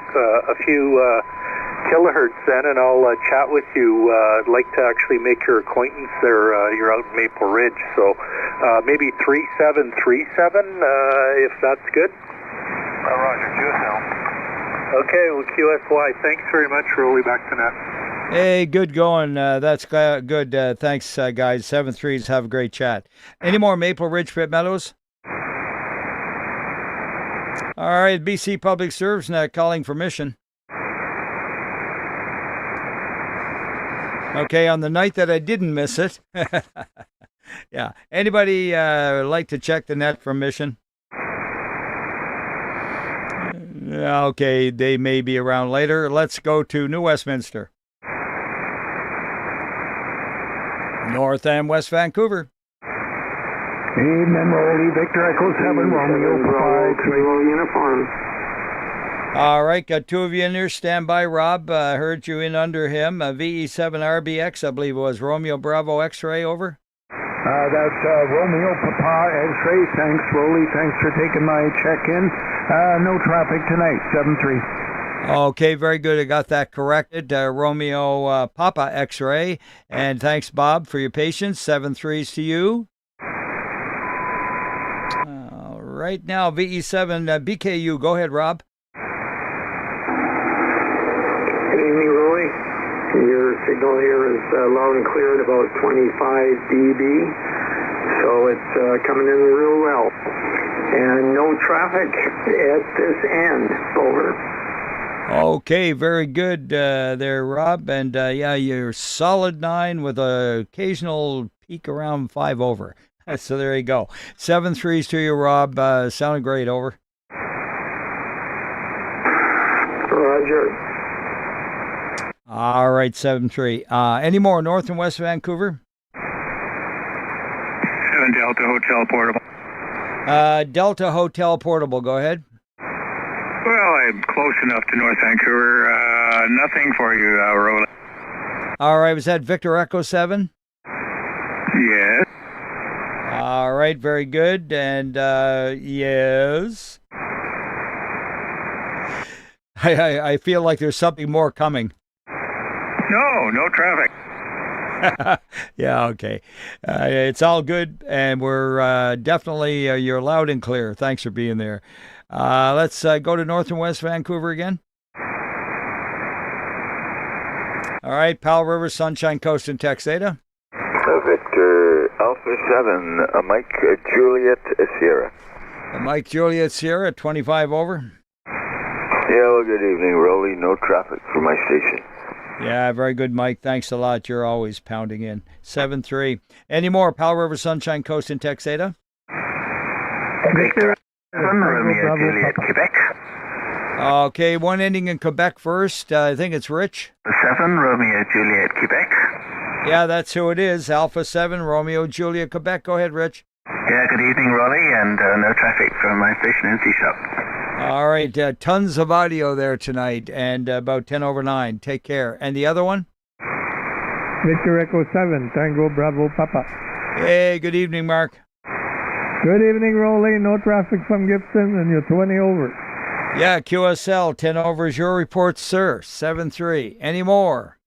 kilohertz then, and I'll chat with you. I'd like to actually make your acquaintance there. You're out in Maple Ridge, so maybe 3737, if that's good. Roger, QSL. Okay, well, QSY, thanks very much, Roly. Back to net. Hey, good going. That's good. Thanks, guys. 7-3s. Have a great chat. Any more Maple Ridge Pitt Meadows? All right, BC Public Service Net calling for mission. Okay, on the night that I didn't miss it. Yeah. Anybody like to check the net for mission? Okay, they may be around later. Let's go to New Westminster. North and West Vancouver. Evening, Roly. Victor Echo 7, Romeo Papa X-ray. Uniform. All right, got two of you in there. Stand by, Rob. Heard you in under him. VE7RBX, I believe it was. Romeo Bravo X-ray, over. That's Romeo Papa X-ray. Thanks, Roly. Thanks for taking my check-in. No traffic tonight, 7-3. Okay, very good. I got that corrected. Romeo Papa X-ray. And thanks, Bob, for your patience. 7-3s to you. Right now, VE7 BKU. Go ahead, Rob. Good evening, Roly. Your signal here is loud and clear at about 25 dB, so it's coming in real well. And no traffic at this end, over. Okay, very good there, Rob. And yeah, you're solid 9 with an occasional peak around 5 over. So there you go. 7-3s to you, Rob. Sounded great, over. Roger. All right, 7-3. Any more north and west Vancouver? 7 Delta Hotel Portable. Delta Hotel Portable, go ahead. Well, I'm close enough to North Vancouver. Nothing for you, Roly. All right, was that Victor Echo 7? Yes. All right, very good. And yes. I feel like there's something more coming. No traffic. Yeah, okay. It's all good, and we're definitely, you're loud and clear. Thanks for being there. Let's go to north and west Vancouver again. All right, Powell River, Sunshine Coast, and Texada. Victor Alpha 7, Mike Juliet Sierra. Mike Juliet Sierra, 25 over. Yeah, well, good evening, Roly. No traffic for my station. Yeah, very good, Mike. Thanks a lot. You're always pounding in. 7-3. Any more? Powell River, Sunshine Coast, and Texada? Victor 7, Romeo Juliet, Quebec. Okay, one ending in Quebec first. I think it's Rich. 7, Romeo Juliet, Quebec. Yeah, that's who it is. Alpha 7, Romeo Juliet, Quebec. Go ahead, Rich. Yeah, good evening, Roly, and no traffic from my station in C-Shop. All right, tons of audio there tonight, and about 10 over 9. Take care. And the other one? Victor Echo 7, Tango Bravo Papa. Hey, good evening, Mark. Good evening, Roly. No traffic from Gibson, and you're 20 over. Yeah, QSL, 10 over is your report, sir. 7-3. Any more?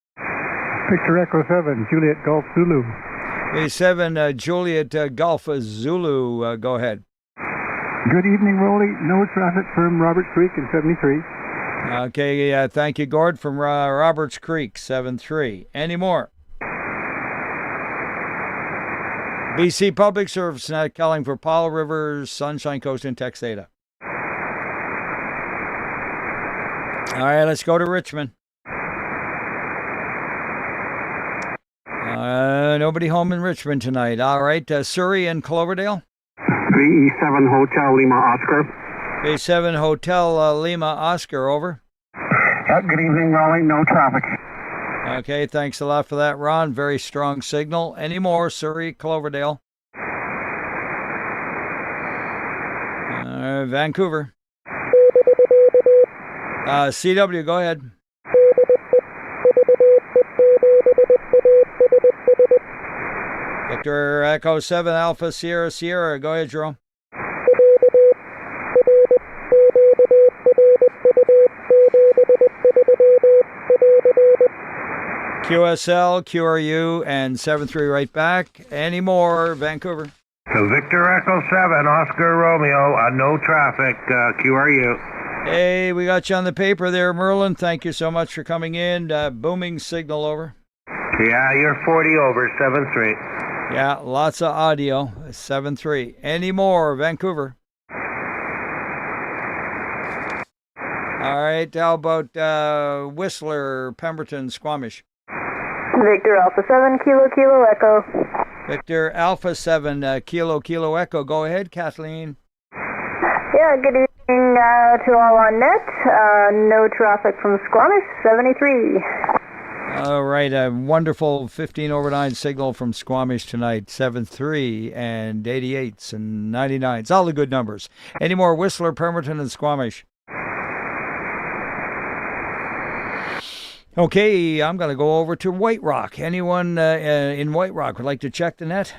Victor Echo 7, Juliet Golf Zulu. Hey, 7, Juliet Golf Zulu. Go ahead. Good evening, Roly. No traffic from Robert Creek in 73. Okay, thank you, Gord, from Roberts Creek, 7-3. Any more? BC Public Service calling for Powell River, Sunshine Coast, and Texada. All right, let's go to Richmond. Nobody home in Richmond tonight. All right, Surrey and Cloverdale. VE7 Hotel Lima Oscar. VE7 Hotel Lima Oscar, over. Good evening, Roly. No traffic. Okay, thanks a lot for that, Ron. Very strong signal. Any more, Surrey, Cloverdale? Vancouver. CW, go ahead. Victor Echo 7 Alpha Sierra Sierra. Go ahead, Jerome. QSL, QRU, and 7-3 right back. Any more, Vancouver? So Victor Echo 7, Oscar Romeo, no traffic, QRU. Hey, we got you on the paper there, Merlin. Thank you so much for coming in. Booming signal, over. Yeah, you're 40 over, 7-3. Yeah, lots of audio, 7-3. Any more, Vancouver? All right, how about Whistler, Pemberton, Squamish? Victor Alpha 7, Kilo Echo. Victor Alpha 7, Kilo Echo. Go ahead, Kathleen. Yeah, good evening to all on net. No traffic from Squamish, 73. All right, a wonderful 15 over 9 signal from Squamish tonight. 7-3 and 88s and 99s. All the good numbers. Any more Whistler, Pemberton, and Squamish? Okay, I'm going to go over to White Rock. Anyone in White Rock would like to check the net?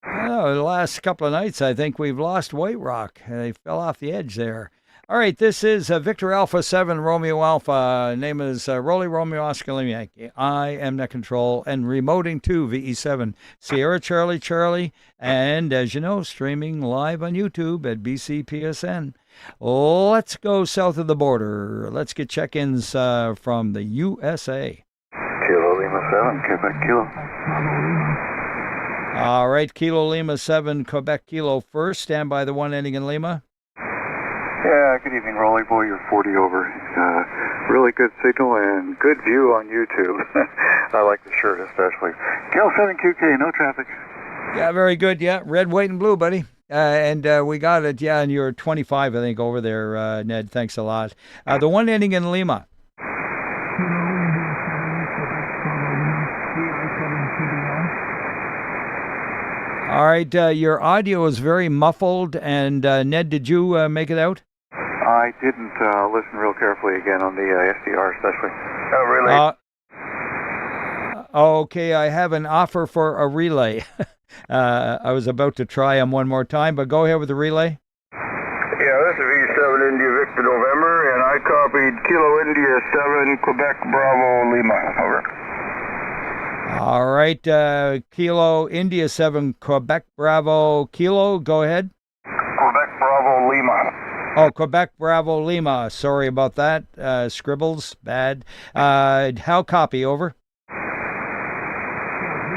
Oh, the last couple of nights, I think we've lost White Rock. They fell off the edge there. All right, this is Victor Alpha 7, Romeo Alpha. Name is Roly Romeo Oscar Lima Yankee. I am net control and remoting to VE7 Sierra Charlie Charlie. And as you know, streaming live on YouTube at BCPSN. Let's go south of the border. Let's get check-ins from the USA. Kilo Lima 7, Quebec Kilo. All right, Kilo Lima 7, Quebec Kilo first. Stand by the one ending in Lima. Yeah, good evening, Roly Boy. You're 40 over. Really good signal and good view on YouTube. I like the shirt especially. Kilo 7QK, no traffic. Yeah, very good. Yeah, red, white, and blue, buddy. And we got it. Yeah, and you're 25, I think, over there, Ned. Thanks a lot. The one ending in Lima. All right, your audio is very muffled, and Ned, did you make it out? I didn't listen real carefully again on the SDR especially. Oh, really? Okay, I have an offer for a relay. I was about to try them one more time, but go ahead with the relay. Yeah, this is V7 India Victor November, and I copied Kilo India 7, Quebec Bravo Lima. Over. All right, Kilo India 7, Quebec Bravo Kilo, go ahead. Quebec Bravo Lima. Oh, Quebec Bravo Lima. Sorry about that. Scribbles, bad. How copy, over? This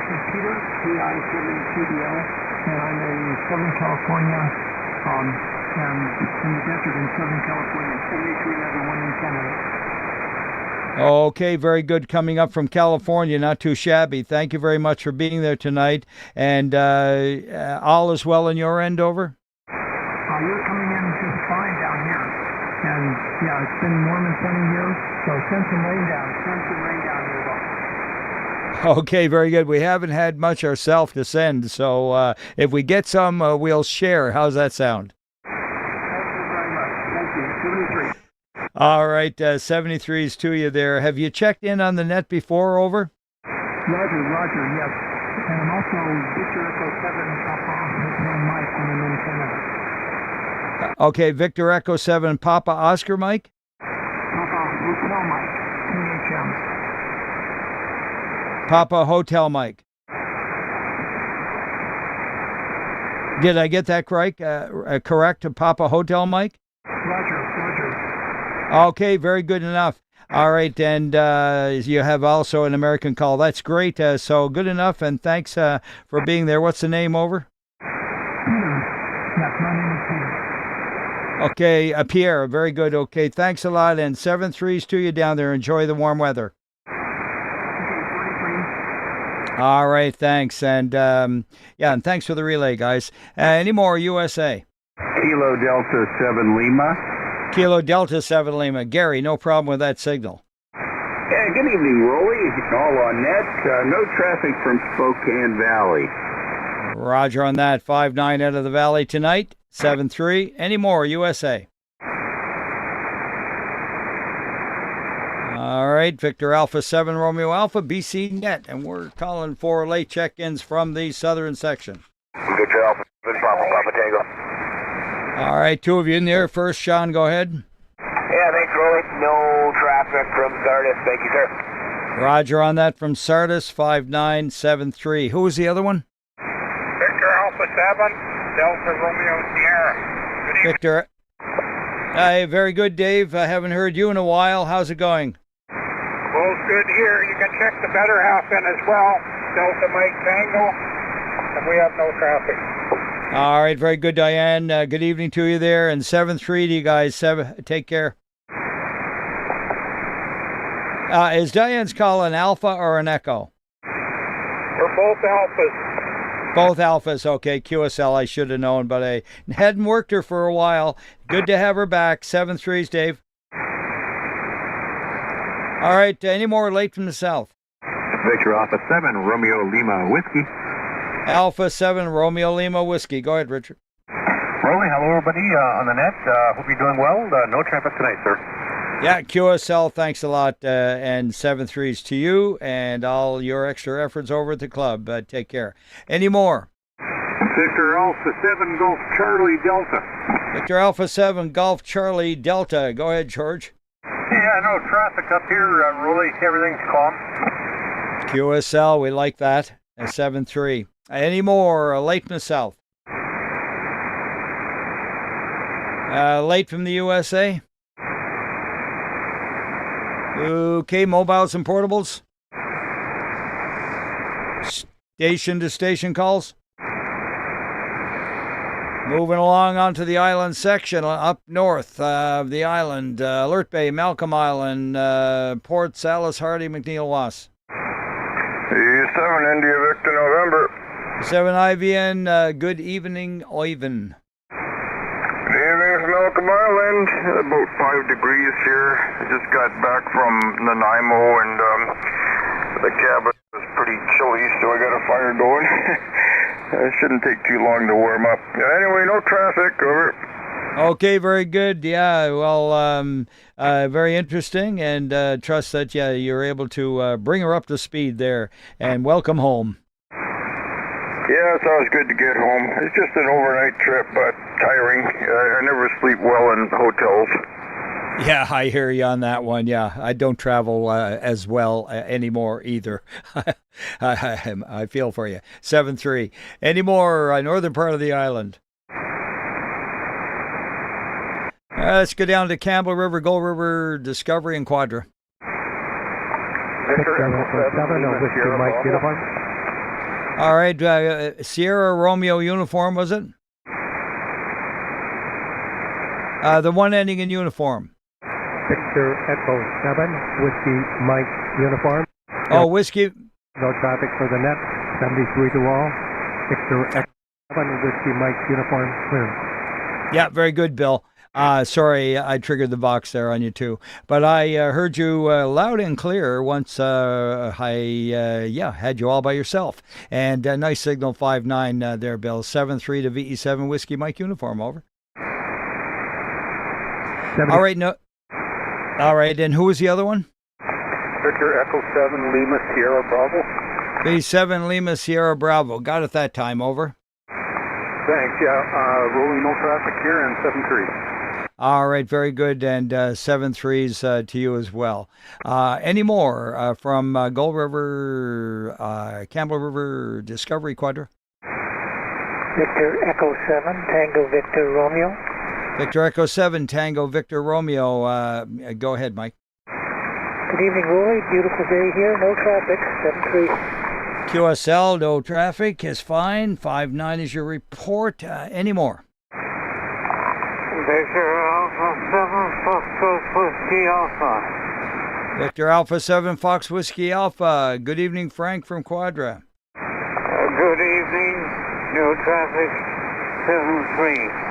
is Peter, PI7CDL, and I'm in Southern California, and in the desert in Southern California, 7311 in Canada. Okay, very good. Coming up from California, not too shabby. Thank you very much for being there tonight. And all is well on your end, over? You're coming in just fine down here. And yeah, it's been warm and sunny here, so send some rain down. Send some rain down here, well. Okay, very good. We haven't had much ourselves to send, so if we get some, we'll share. How's that sound? Thank you very much. Thank you. 73. All right, 73's to you there. Have you checked in on the net before, over? Roger, yes. And I'm also Victor Echo 7 Papa Mike when I'm in Canada. Okay, Victor Echo 7 Papa Oscar Mike? Papa Hotel Mike, PHM. Papa Hotel Mike. Did I get that correct? Correct, Papa Hotel Mike? Roger. Okay, very good enough. All right, and you have also an American call. That's great. So good enough, and thanks for being there. What's the name, over? Peter. Yes, my name is Peter. Okay, Pierre. Very good. Okay, thanks a lot. And 7-3's to you down there. Enjoy the warm weather. Okay, 43. All right, thanks. And yeah, and thanks for the relay, guys. Any more USA? Kilo Delta 7 Lima. Kilo Delta 7 Lima. Gary, no problem with that signal. Yeah, good evening, Roly. All on net. No traffic from Spokane Valley. Roger on that. 5-9 out of the valley tonight. 7-3. Any more USA? All right, Victor Alpha 7 Romeo Alpha BC net, and we're calling for late check-ins from the southern section. Victor Alpha 7, Papa Tango. All right, two of you in there. First, Sean, go ahead. Yeah, thanks, Roly. No traffic from Sardis. Thank you, sir. Roger on that from Sardis, 5973. Who was the other one? Victor Alpha 7, Delta Romeo Sierra. Good evening. Victor. Very good, Dave. I haven't heard you in a while. How's it going? Well, it's good here. You can check the better half in as well. Delta Mike Tango. And we have no traffic. All right, very good, Diane. Good evening to you there. And 7-3 to you guys. Take care. Is Diane's call an alpha or an echo? We're both alphas. Both alphas. Okay, QSL I should have known, but I hadn't worked her for a while. Good to have her back. 7-3s, Dave. All right, any more late from the south? Victor Alpha 7, Romeo Lima Whiskey. Alpha 7, Romeo Lima Whiskey. Go ahead, Richard. Roly, hello everybody on the net. Hope you're doing well. No traffic tonight, sir. Yeah, QSL, thanks a lot. And 7-3s to you and all your extra efforts over at the club. Take care. Any more? Victor Alpha 7, Golf Charlie Delta. Victor Alpha 7, Golf Charlie Delta. Go ahead, George. Yeah, no traffic up here, Roly. Everything's calm. QSL, we like that. 7-3. Any more late from the south? Late from the USA? Okay, mobiles and portables? Station to station calls? Moving along onto the island section, up north of the island, Alert Bay, Malcolm Island, Ports, Alice, Hardy, McNeil, Was. 7 India Victor November. 7 IVN, good evening, Ivan. Good evening from Malcolm Island. About 5 degrees here. I just got back from Nanaimo and the cabin was pretty chilly, so I got a fire going. It shouldn't take too long to warm up. Anyway, no traffic. Over. Okay, very good. Yeah, well, very interesting, and trust that you're able to bring her up to speed there, and welcome home. Yeah, it's always good to get home. It's just an overnight trip, but tiring. I never sleep well in hotels. Yeah, I hear you on that one. Yeah, I don't travel as well anymore either. I feel for you. 7-3. Any more northern part of the island? Let's go down to Campbell River, Gull River, Discovery, and Quadra. Victor Echo 7, Whiskey Mike uniform. All right, Sierra Romeo uniform, was it? The one ending in uniform. Victor Echo 7, Whiskey Mike uniform. Oh, whiskey. No traffic for the net. 73 to all. Victor Echo 7, Whiskey Mike uniform clear. Yeah, very good, Bill. Sorry, I triggered the box there on you too. But I heard you loud and clear once I had you all by yourself. And nice signal 5-9 there, Bill. 7-3 to VE7 Whiskey Mike uniform, over. 70. All right, no. All right, and who was the other one? Victor Echo 7, Lima Sierra Bravo. V7 Lima Sierra Bravo. Got it that time, over. Thanks, yeah. Rolling no traffic here and 7-3. All right, very good, and 7-3s to you as well. Any more from Gull River, Campbell River, Discovery, Quadra? Victor Echo 7, Tango Victor Romeo. Victor Echo 7, Tango Victor Romeo. Go ahead, Mike. Good evening, Roly. Beautiful day here. No traffic. 7-3. QSL, no traffic is fine. 5-9 is your report. Any more? Victor Alpha 7, Fox Whiskey Alpha. Victor Alpha 7, Fox Whiskey Alpha. Good evening, Frank from Quadra. Good evening. No traffic. 7-3.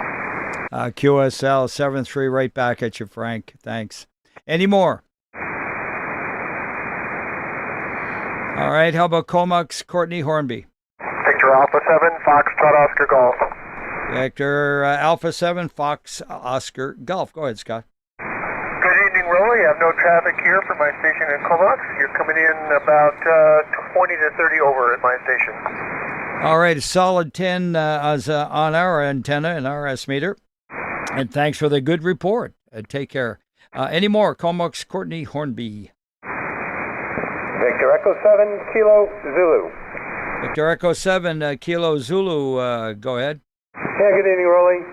QSL 7-3, right back at you, Frank. Thanks. Any more? All right, how about Comox, Courtney Hornby? Victor Alpha 7, Foxtrot Oscar Golf. Victor Alpha 7, Fox Oscar Golf. Go ahead, Scott. Good evening, Roly. I have no traffic here for my station in Comox. You're coming in about 20 to 30 over at my station. All right, a solid 10 on our antenna and our S-meter. And thanks for the good report. Take care. Any more? Comox, Courtney Hornby. Victor Echo 7, Kilo Zulu. Victor Echo 7, Kilo Zulu. Go ahead. Yeah, good evening, Roly.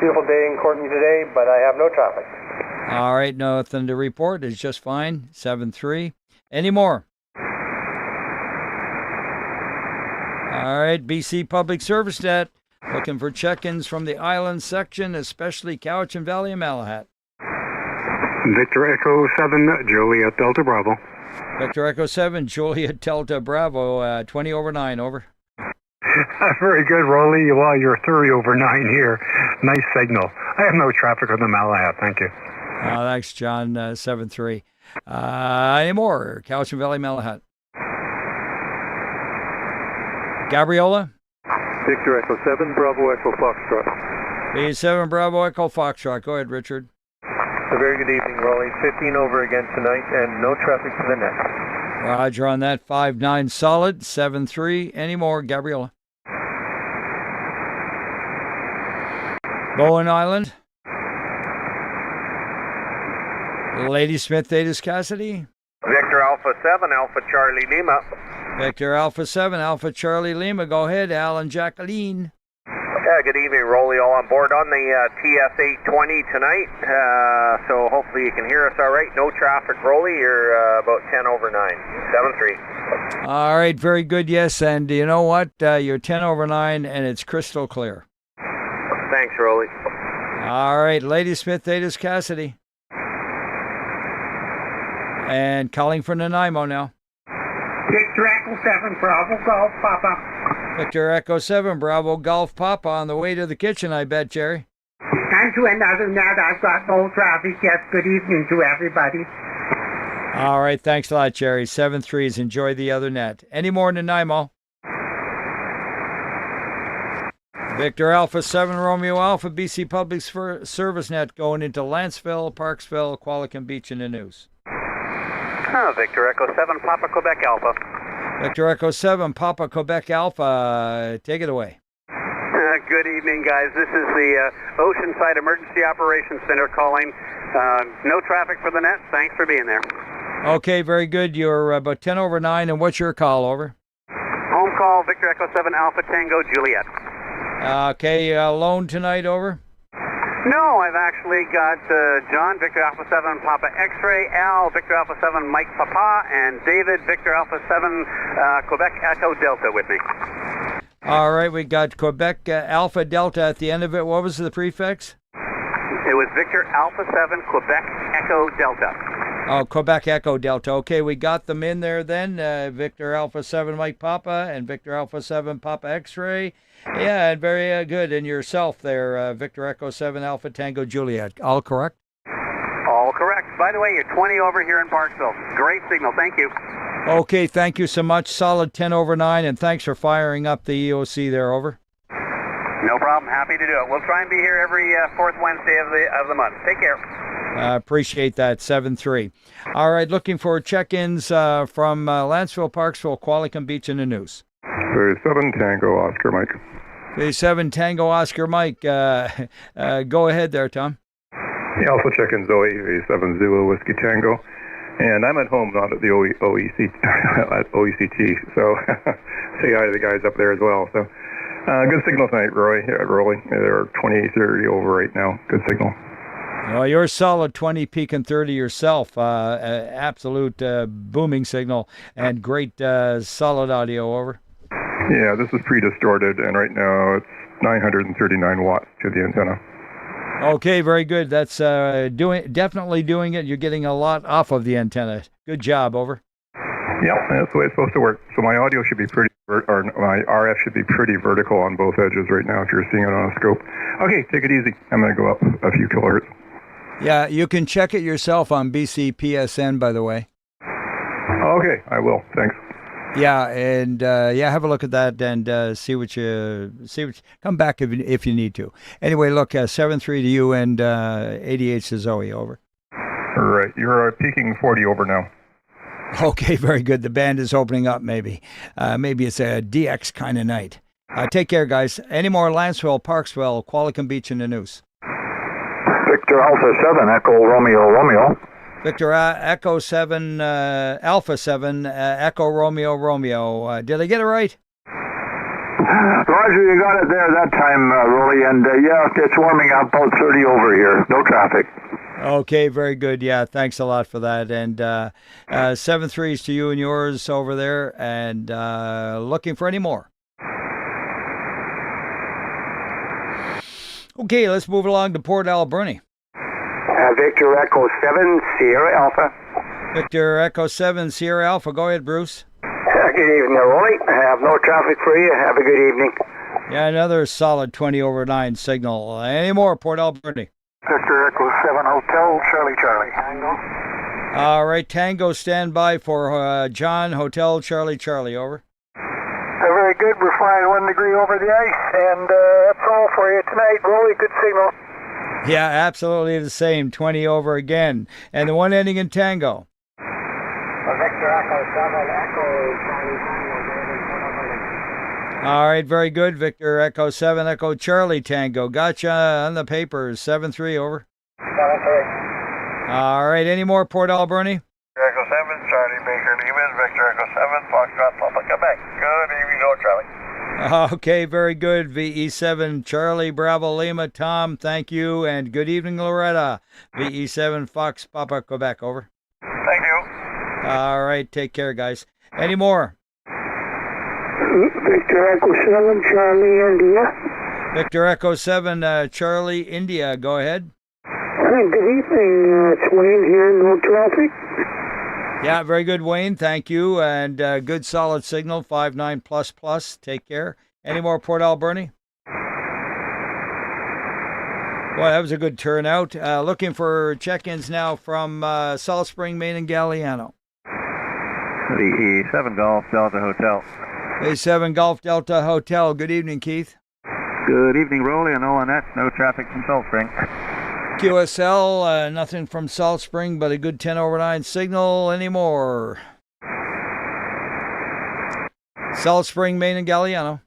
Beautiful day in Courtney today, but I have no traffic. All right, nothing to report. It's just fine. 7-3. Any more? All right, BC Public Service Net. Looking for check-ins from the island section, especially Cowichan Valley and Malahat. Victor Echo 7, Juliet Delta Bravo. Victor Echo 7, Juliet Delta Bravo, 20 over 9, over. Very good, Roly. Well, you're 30 over 9 here. Nice signal. I have no traffic on the Malahat. Thank you. Thanks, John. 7-3. Any more? Cowichan Valley, Malahat. Gabriola? Victor Echo 7, Bravo Echo Foxtrot. B7 Bravo Echo Foxtrot. Go ahead, Richard. A very good evening, Roly. 15 over again tonight and no traffic to the net. Roger on that. 5-9 solid. 7-3. Any more? Gabriella. Bowen Island. Lady Smith, Thetis Cassidy. Victor Alpha 7, Alpha Charlie Lima. Victor Alpha 7, Alpha Charlie Lima. Go ahead, Alan Jacqueline. Good evening, Roly. All on board on the TS820 tonight. So hopefully you can hear us all right. No traffic, Roly. You're about 10 over 9. 7-3. All right, very good, yes. And you know what? You're 10 over 9, and it's crystal clear. Thanks, Roly. All right, Lady Smith, Thetis Cassidy. And calling for Nanaimo now. Victor Echo 7, Bravo Golf Papa. Victor Echo 7, Bravo Golf Papa on the way to the kitchen, I bet, Jerry. And to another net, I've got no traffic yet. Good evening to everybody. All right, thanks a lot, Jerry. 7-3s. Enjoy the other net. Any more Nanaimo? Victor Alpha 7, Romeo Alpha, BC Public Service net going into Lanceville, Parksville, Qualicum Beach in the news. Victor Echo 7, Papa Quebec Alpha. Victor Echo 7, Papa Quebec Alpha, take it away. Good evening, guys. This is the Oceanside Emergency Operations Center calling. No traffic for the net. Thanks for being there. Okay, very good. You're about 10 over 9, and what's your call, over? Home call, Victor Echo 7, Alpha Tango Juliet. Okay, alone tonight, over? No, I've actually got John, Victor Alpha 7, Papa X-Ray, Al, Victor Alpha 7, Mike Papa, and David, Victor Alpha 7, Quebec Echo Delta with me. All right, we got Quebec Alpha Delta at the end of it. What was the prefix? It was Victor Alpha 7, Quebec Echo Delta. Oh, Quebec Echo Delta. Okay, we got them in there then. Victor Alpha 7, Mike Papa, and Victor Alpha 7, Papa X-Ray. Yeah, and very good. And yourself there, Victor Echo 7, Alpha Tango Juliet. All correct? All correct. By the way, you're 20 over here in Parksville. Great signal. Thank you. Okay, thank you so much. Solid 10 over 9, and thanks for firing up the EOC there, over. No problem. Happy to do it. We'll try and be here every fourth Wednesday of the month. Take care. Appreciate that. 7-3. All right, looking for check-ins from Lanceville, Parksville, Qualicum Beach in the news. 7 Tango Oscar Mike. 7 Tango Oscar Mike. Go ahead there, Tom. Yeah, also check in Zoe, 7 Zulu Whiskey Tango. And I'm at home, not at the at OECT, so say hi to the guys up there as well. So good signal tonight, Roly. They're 20-30 over right now. Good signal. Well, you're solid 20, peaking 30 yourself. Absolute booming signal and great solid audio, over. Yeah, this is pre-distorted, and right now it's 939 watts to the antenna. Okay, very good. That's definitely doing it. You're getting a lot off of the antenna. Good job, over. Yeah, that's the way it's supposed to work. So my audio should be my RF should be pretty vertical on both edges right now if you're seeing it on a scope. Okay, take it easy. I'm going to go up a few kilohertz. Yeah, you can check it yourself on BCPSN, by the way. Okay, I will. Thanks. Yeah, and have a look at that and see what you come back if you need to. Anyway, look, 7-3 to you and 88 to Zoe, over. All right, you're peaking 40 over now. Okay, very good. The band is opening up. Maybe it's a DX kind of night. Take care, guys. Any more Lanceville, Parksville, Qualicum Beach in the news? Victor Alpha 7, Echo Romeo. Victor Echo 7, Alpha 7, Echo Romeo. Did I get it right? Roger, you got it there that time, Roly, and yeah, it's warming up about 30 over here. No traffic. Okay, very good. Yeah, thanks a lot for that. And 7-3s to you and yours over there, and looking for any more. Okay, let's move along to Port Alberni. Victor Echo 7, Sierra Alpha. Victor Echo 7, Sierra Alpha. Go ahead, Bruce. Good evening, Roly. I have no traffic for you. Have a good evening. Yeah, another solid 20 over 9 signal. Any more, Port Alberni? Victor Echo 7 Hotel, Charlie. Tango. All right, Tango, stand by for John, Hotel Charlie Charlie, over. Very good. We're flying 1 degree over the ice, and that's all for you tonight. Roly, good signal. Yeah, absolutely the same, 20 over again. And the one ending in Tango. Victor Echo 7, Echo Charlie Tango. All right, very good. Victor Echo 7, Echo Charlie Tango. Gotcha on the papers, 7-3, over. 7-3. All right, any more, Port Alberni? Echo 7, Charlie Baker Lehman, Victor Echo 7, Foxtrot, Papa, Quebec. Good evening, go, Charlie. Okay, very good. VE7 Charlie Bravo Lima, Tom, thank you, and good evening, Loretta. VE7 Fox Papa Quebec, over. Thank you. All right, take care, guys. Any more? Victor Echo 7, Charlie, India. Victor Echo 7 Charlie India, go ahead. Good evening. It's Wayne here, no traffic. Yeah, very good, Wayne. Thank you. And good solid signal, 59++. Take care. Any more, Port Alberni? Boy, that was a good turnout. Looking for check-ins now from Salt Spring, Maine, and Galliano. The 7 Golf Delta Hotel. A7 Golf Delta Hotel. Good evening, Keith. Good evening, Roly. And no Annette. No traffic from Salt Spring. QSL, nothing from Salt Spring, but a good 10 over 9 signal. Any more? Salt Spring, Maine, and Galliano.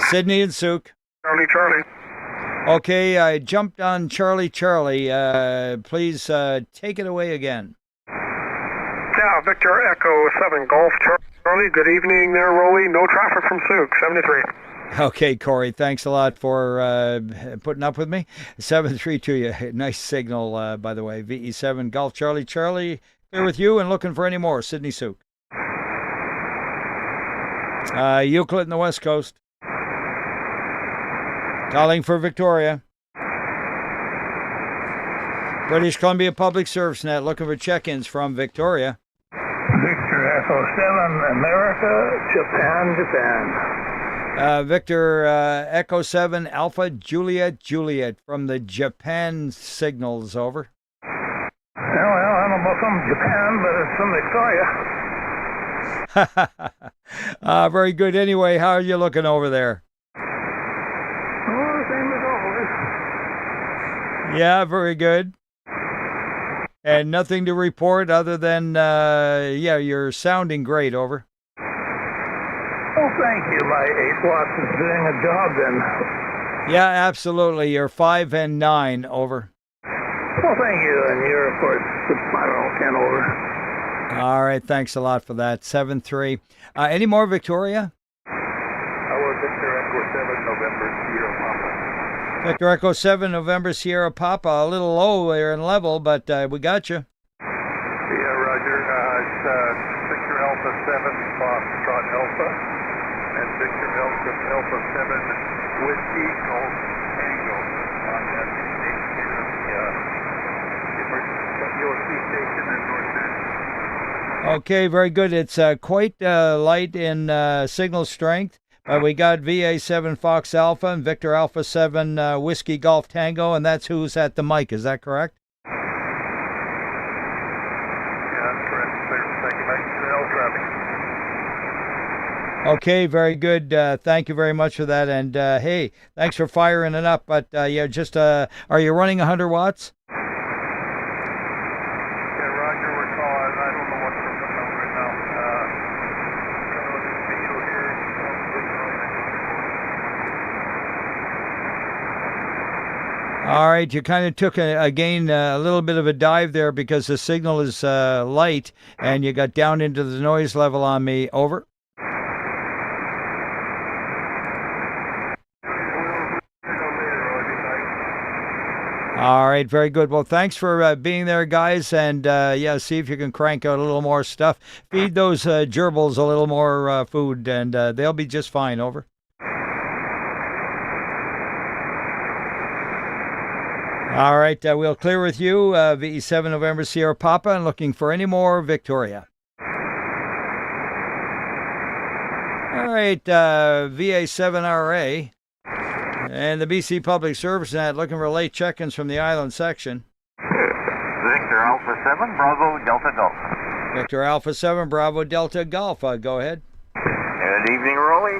Sydney and Souk. Charlie, Charlie. Okay, I jumped on Charlie Charlie. Please take it away again. Yeah, Victor Echo 7 Golf Charlie. Good evening there, Roly. No traffic from Souk, 73. Okay, Corey, thanks a lot for putting up with me. 7-3 to you. Nice signal, by the way. VE7 Golf Charlie Charlie. Here with you and looking for any more. Sydney Souk. Euclid in the West Coast. Calling for Victoria. British Columbia Public Service Net looking for check-ins from Victoria. Victor Echo 7, America, Japan. Victor Echo 7 Alpha Juliet Juliet from the Japan signals, over. Well, I don't know from Japan, but it's from Victoria. Very good. Anyway, how are you looking over there? Oh, same as always. Yeah, very good. And nothing to report other than, yeah, you're sounding great, over. Oh, thank you. My 8 watts is doing a job then. Yeah, absolutely. You're 5 and 9, over. Well, thank you. And you're, of course, I don't know, 10 over. All right, thanks a lot for that. 7-3. Any more, Victoria? Hello, Victor Echo 7 November Sierra Papa. Victor Echo 7 November Sierra Papa. A little low there in level, but we got you. Yeah, Roger. It's Victor Alpha 7 Foxtrot Alpha. And Victor Alpha 7 Whiskey Golf Tango on that station here at the USC station in North End. Okay, very good. It's quite light in signal strength, but we got VA7 Fox Alpha and Victor Alpha 7 Whiskey Golf Tango, and that's who's at the mic. Is that correct? Yeah, that's correct. Thank you, Mike. Trail traffic. Okay, very good. Thank you very much for that. And hey, thanks for firing it up. But yeah, just are you running 100 watts? Yeah, Roger, we're calling. I don't know what we're putting on right now. Look at the video here. All right, you kind of took again a little bit of a dive there because the signal is light and you got down into the noise level on me. Over. All right, very good. Well, thanks for being there, guys. And yeah, see if you can crank out a little more stuff. Feed those gerbils a little more food, and they'll be just fine. Over. All right, we'll clear with you. VE7 November Sierra Papa, and looking for any more Victoria. All right, VA7RA. And the BC Public Service Net looking for late check-ins from the island section. Victor Alpha 7, Bravo, Delta Golf. Victor Alpha 7, Bravo, Delta Golf. Go ahead. Good evening, Roly.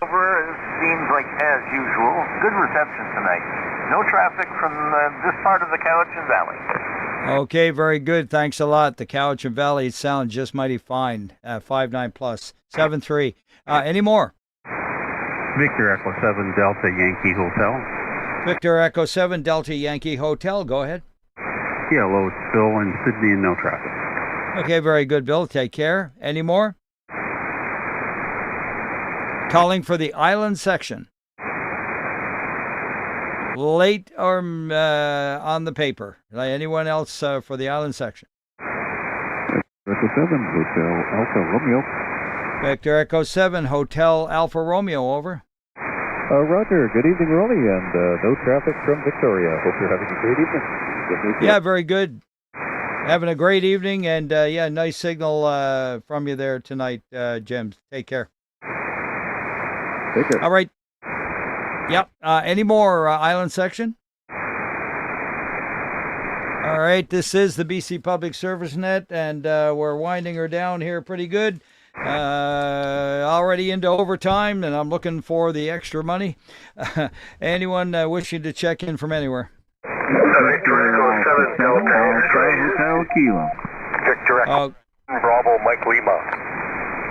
Over, seems like as usual. Good reception tonight. No traffic from this part of the Cowichan Valley. Okay, very good. Thanks a lot. The Cowichan Valley sound just mighty fine. 5-9 plus. 7-3. Any more? Victor Echo 7 Delta Yankee Hotel. Victor Echo 7 Delta Yankee Hotel. Go ahead. Yeah, hello, it's Bill in Sydney and no traffic. Okay, very good, Bill. Take care. Any more? Calling for the island section. Late or on the paper. Anyone else for the island section? Echo 7, Hotel Alpha Romeo. Victor Echo 7, Hotel Alpha Romeo, over. Roger. Good evening, Roly, and no traffic from Victoria. Hope you're having a great evening. Yeah, very good. Having a great evening, and nice signal from you there tonight, Jim. Take care. Take care. All right. Yep. Any more island section? All right. This is the BC Public Service Net, and we're winding her down here pretty good. Already into overtime, and I'm looking for the extra money. Anyone wishing to check in from anywhere? Victor Echo 7 Delta Hotel Kilo. Victor Echo Bravo Mike Lima.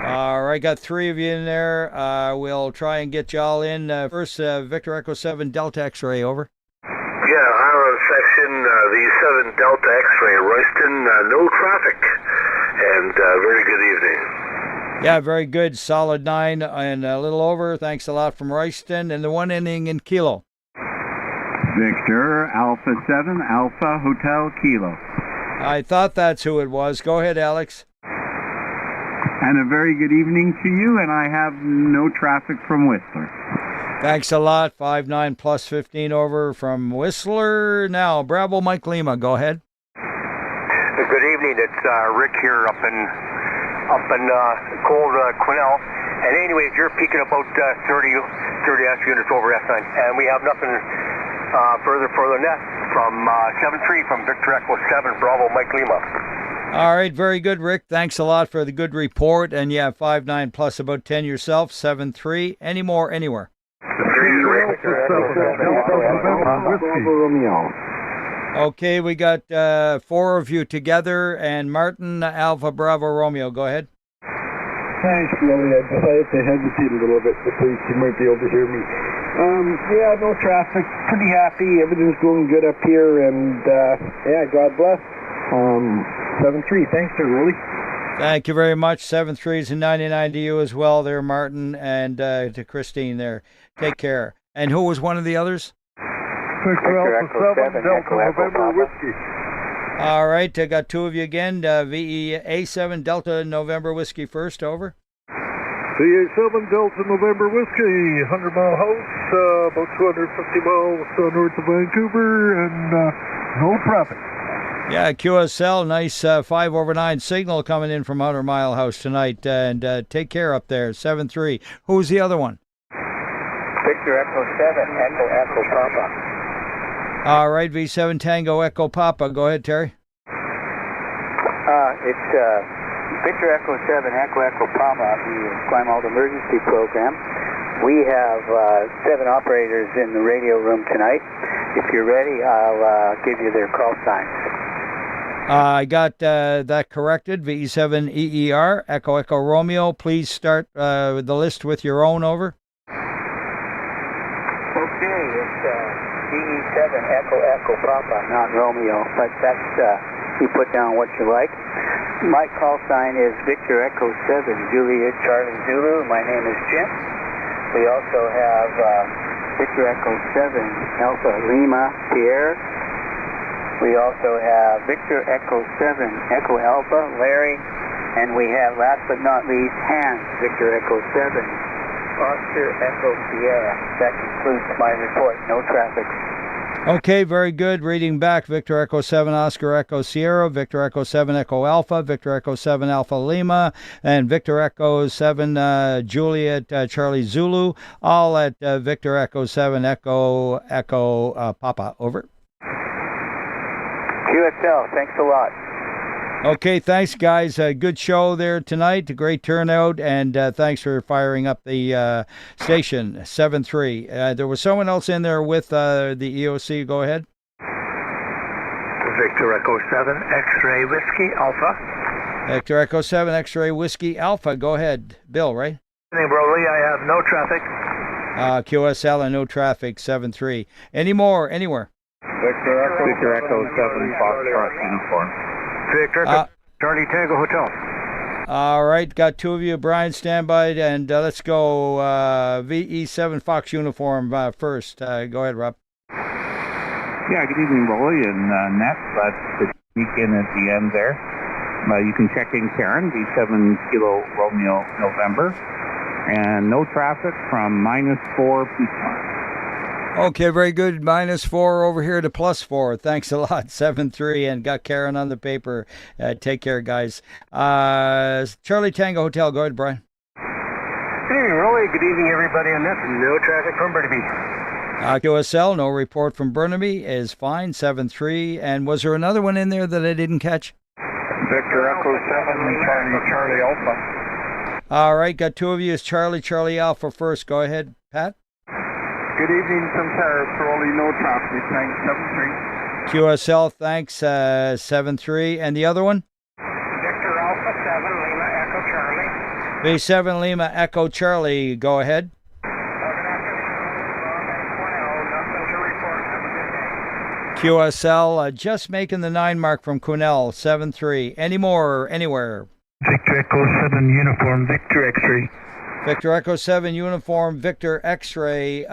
All right, got three of you in there. We'll try and get you all in. First, Victor Echo 7 Delta X-ray, over. Yeah, island section, the 7 Delta X-ray, Royston, no traffic, and very good evening. Yeah, very good. Solid 9 and a little over. Thanks a lot from Royston. And the one ending in Kilo. Victor Alpha 7 Alpha Hotel Kilo. I thought that's who it was. Go ahead, Alex. And a very good evening to you, and I have no traffic from Whistler. Thanks a lot. 5-9 plus 15 over from Whistler. Now, Bravo Mike Lima, go ahead. Good evening. It's Rick here up in cold Quesnel. And anyways, you're peaking about 30 S units over S9. And we have nothing further than that from 7-3 from Victor Echo 7 Bravo Mike Lima. All right, very good, Rick. Thanks a lot for the good report. And yeah, 5-9 plus about 10 yourself, 7-3. Any more anywhere? Okay, we got 4 of you together, and Martin Alpha Bravo Romeo. Go ahead. Thanks, Roly. I decided to hesitate a little bit so you might be able to hear me. Yeah, no traffic. Pretty happy. Everything's going good up here, and yeah, God bless. 7-3. Thanks, there, Roly. Thank you very much. 7-3s and 99 to you as well there, Martin, and to Christine there. Take care. And who was one of the others? Victor Alpha 7 Delta November Whiskey. All right, I got 2 of you again. VEA7 Delta November Whiskey first, over. VA7 Delta November Whiskey, 100-mile house, about 250 miles north of Vancouver, and no traffic. Yeah, QSL, nice 5/9 signal coming in from 100 Mile House tonight. And take care up there, 7-3. Who's the other one? Victor Echo 7 Echo Papa. All right, V7 Tango Echo Papa. Go ahead, Terry. It's Victor Echo 7 Echo Papa, the Climate Emergency Program. We have 7 operators in the radio room tonight. If you're ready, I'll give you their call signs. I got that corrected. VE7 EER, Echo Echo Romeo. Please start the list with your own, over. Okay, it's VE7 Echo Papa, not Romeo, but that's, you put down what you like. My call sign is Victor Echo 7 Juliet Charlie Zulu. My name is Jim. We also have Victor Echo 7 Alpha Lima Pierre. We also have Victor Echo 7 Echo Alpha Larry. And we have, last but not least, Hans Victor Echo 7 Oscar Echo Sierra. That concludes my report. No traffic. Okay, very good. Reading back, Victor Echo 7 Oscar Echo Sierra, Victor Echo 7 Echo Alpha, Victor Echo 7 Alpha Lima, and Victor Echo 7 Juliet Charlie Zulu, all at Victor Echo 7 Echo Papa. Over. QSL, thanks a lot. Okay, thanks, guys. Good show there tonight. A great turnout, and thanks for firing up the station, 7-3. There was someone else in there with the EOC. Go ahead. Victor Echo 7, X-Ray Whiskey Alpha. Victor Echo 7, X-Ray Whiskey Alpha. Go ahead. Bill, right? Hey, Roly, I have no traffic. QSL and no traffic, 7-3. Any more, anywhere? Victor Echo 7, Foxtrot uniform. Victor Echo, Charlie Tango Hotel. All right, got two of you. Brian, stand by, and let's go VE7 Fox uniform first. Go ahead, Rob. Yeah, good evening, Roly and Nat. Glad to sneak in at the end there. You can check in Karen, V7 Kilo Romeo November. And no traffic from -4 peak time. Okay, very good. -4 over here to +4. Thanks a lot, 7-3, and got Karen on the paper. Take care, guys. Charlie Tango Hotel. Go ahead, Brian. Good evening, Roly. Good evening, everybody on that. No traffic from Burnaby. QSL, no report from Burnaby is fine, 7-3. And was there another one in there that I didn't catch? Victor Echo 7, Charlie Alpha. All right, got two of you. It's Charlie Alpha first. Go ahead, Pat. Good evening from Paris, Roly, no traffic, thanks, 7-3. QSL, thanks, 7-3. And the other one? Victor Alpha 7, Lima Echo Charlie. V7 Lima Echo Charlie. Go ahead. QSL, just making the 9 mark from Quesnel, 7-3. Any more, anywhere? Victor Echo 7 uniform, Victor X-ray. Victor Echo 7 uniform, Victor X-ray.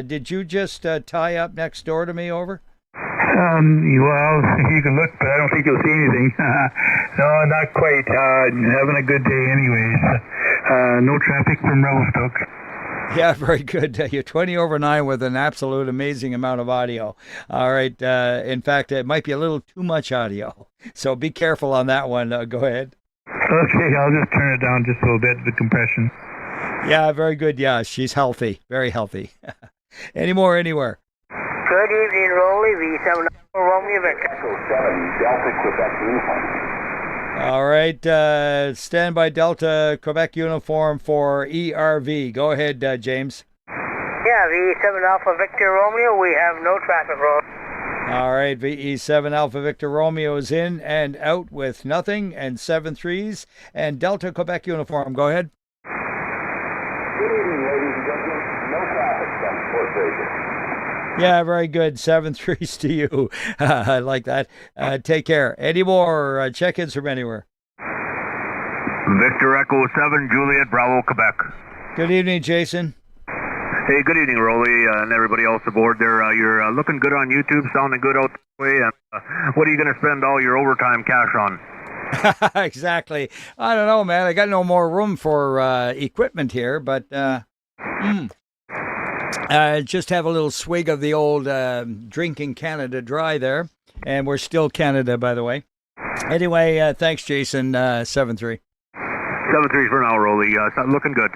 Did you just tie up next door to me, over? Well, you can look, but I don't think you'll see anything. No, not quite. Having a good day anyways. No traffic from Revelstoke. Yeah, very good. You're 20 over 9 with an absolute amazing amount of audio. All right. In fact, it might be a little too much audio. So be careful on that one. Go ahead. Okay, I'll just turn it down just a little bit, the compression. Yeah, very good. Yeah, she's healthy. Very healthy. Any more, anywhere? Good evening, Roly. V7 Romeo Victor. 7 Delta Quebec uniform. All right, standby Delta Quebec uniform for ERV. Go ahead, James. Yeah, V7 Alpha Victor Romeo, we have no traffic, Roly. All right, VE7 Alpha Victor Romeo is in and out with nothing, and 7-3s, and Delta Quebec uniform. Go ahead. Good evening, ladies and gentlemen. No traffic from Fort Fraser. Yeah, very good. 7-3s to you. I like that. Take care. Any more check-ins from anywhere? Victor Echo 7, Juliet Bravo, Quebec. Good evening, Jason. Hey, good evening, Roly, and everybody else aboard there. You're looking good on YouTube, sounding good out the way. And what are you going to spend all your overtime cash on? Exactly. I don't know, man. I got no more room for equipment here, but just have a little swig of the old drinking Canada Dry there. And we're still Canada, by the way. Anyway, thanks, Jason. 7-3. 7-3 for now, Roly. Looking good.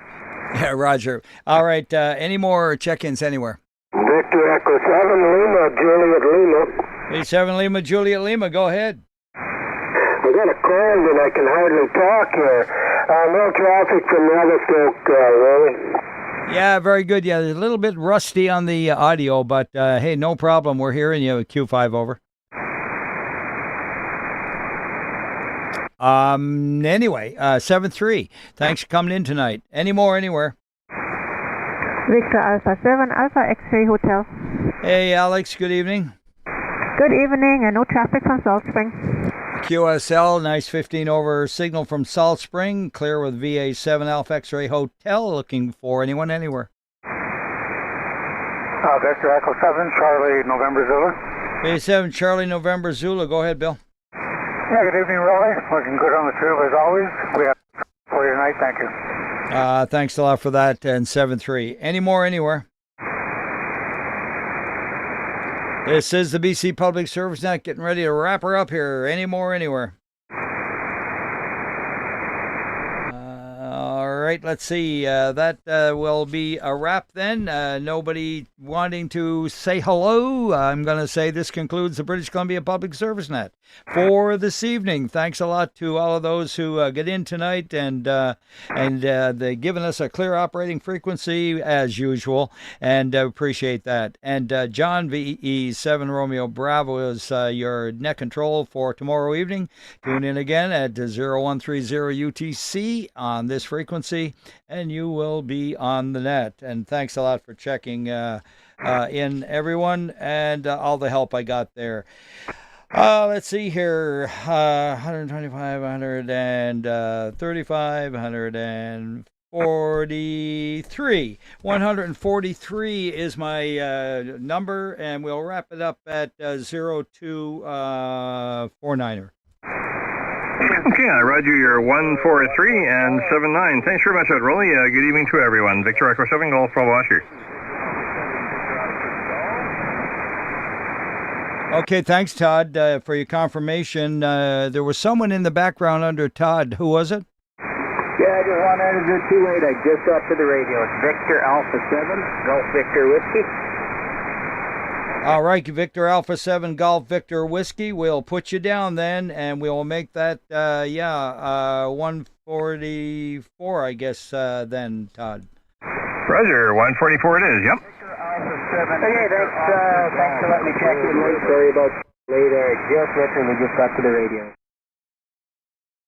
Yeah, Roger. All right. Any more check-ins anywhere? Victor Echo 7 Lima, Juliet Lima. V7 Lima, Juliet Lima. Go ahead. I got a cold and I can hardly talk here. No traffic from Revelstoke, Roly. Yeah, very good. Yeah, a little bit rusty on the audio, but hey, no problem. We're hearing you. Q5 over. Anyway, 7-3. Thanks for coming in tonight. Any more anywhere? Victor Alpha 7 Alpha X-Ray Hotel. Hey, Alex. Good evening. Good evening, and no traffic from Salt Spring. QSL, nice 15 over signal from Salt Spring. Clear with VA7 Alpha X-Ray Hotel. Looking for anyone anywhere? Victor Echo 7, Charlie November Zulu. VA7 Charlie November Zulu. Go ahead, Bill. Yeah, good evening, Roly. Looking good on the tube as always. We have for you tonight. Thank you. Thanks a lot for that. And 7-3. Any more anywhere? This is the BC Public Service Net, getting ready to wrap her up here. Any more anywhere? All right, let's see. That will be a wrap then. Nobody wanting to say hello. I'm going to say this concludes the British Columbia Public Service Net for this evening. Thanks a lot to all of those who get in tonight, and they've given us a clear operating frequency as usual, and appreciate that. And John VE7 Romeo Bravo is your net control for tomorrow evening. Tune in again at 0130 UTC on this frequency, and you will be on the net. And thanks a lot for checking in, everyone, and all the help I got there. Let's see here. 125, 135, 143. 143 is my number, and we'll wrap it up at 0249er. Okay, Roger, you're 143 and 79. Thanks very much, Roly. Good evening to everyone. Victor Echo 7, Golf Bravo Oscar. Okay, thanks, Todd, for your confirmation. There was someone in the background under Todd. Who was it? Yeah, I just wanted to do 28. I just got to the radio. It's Victor Alpha 7, Golf Victor Whiskey. All right, Victor Alpha 7 Golf Victor Whiskey. We'll put you down then, and we'll make that, 144, I guess, then, Todd. Roger, 144 it is, yep. Okay, thanks for letting me check in late. Sorry about late. Just literally just got to the radio.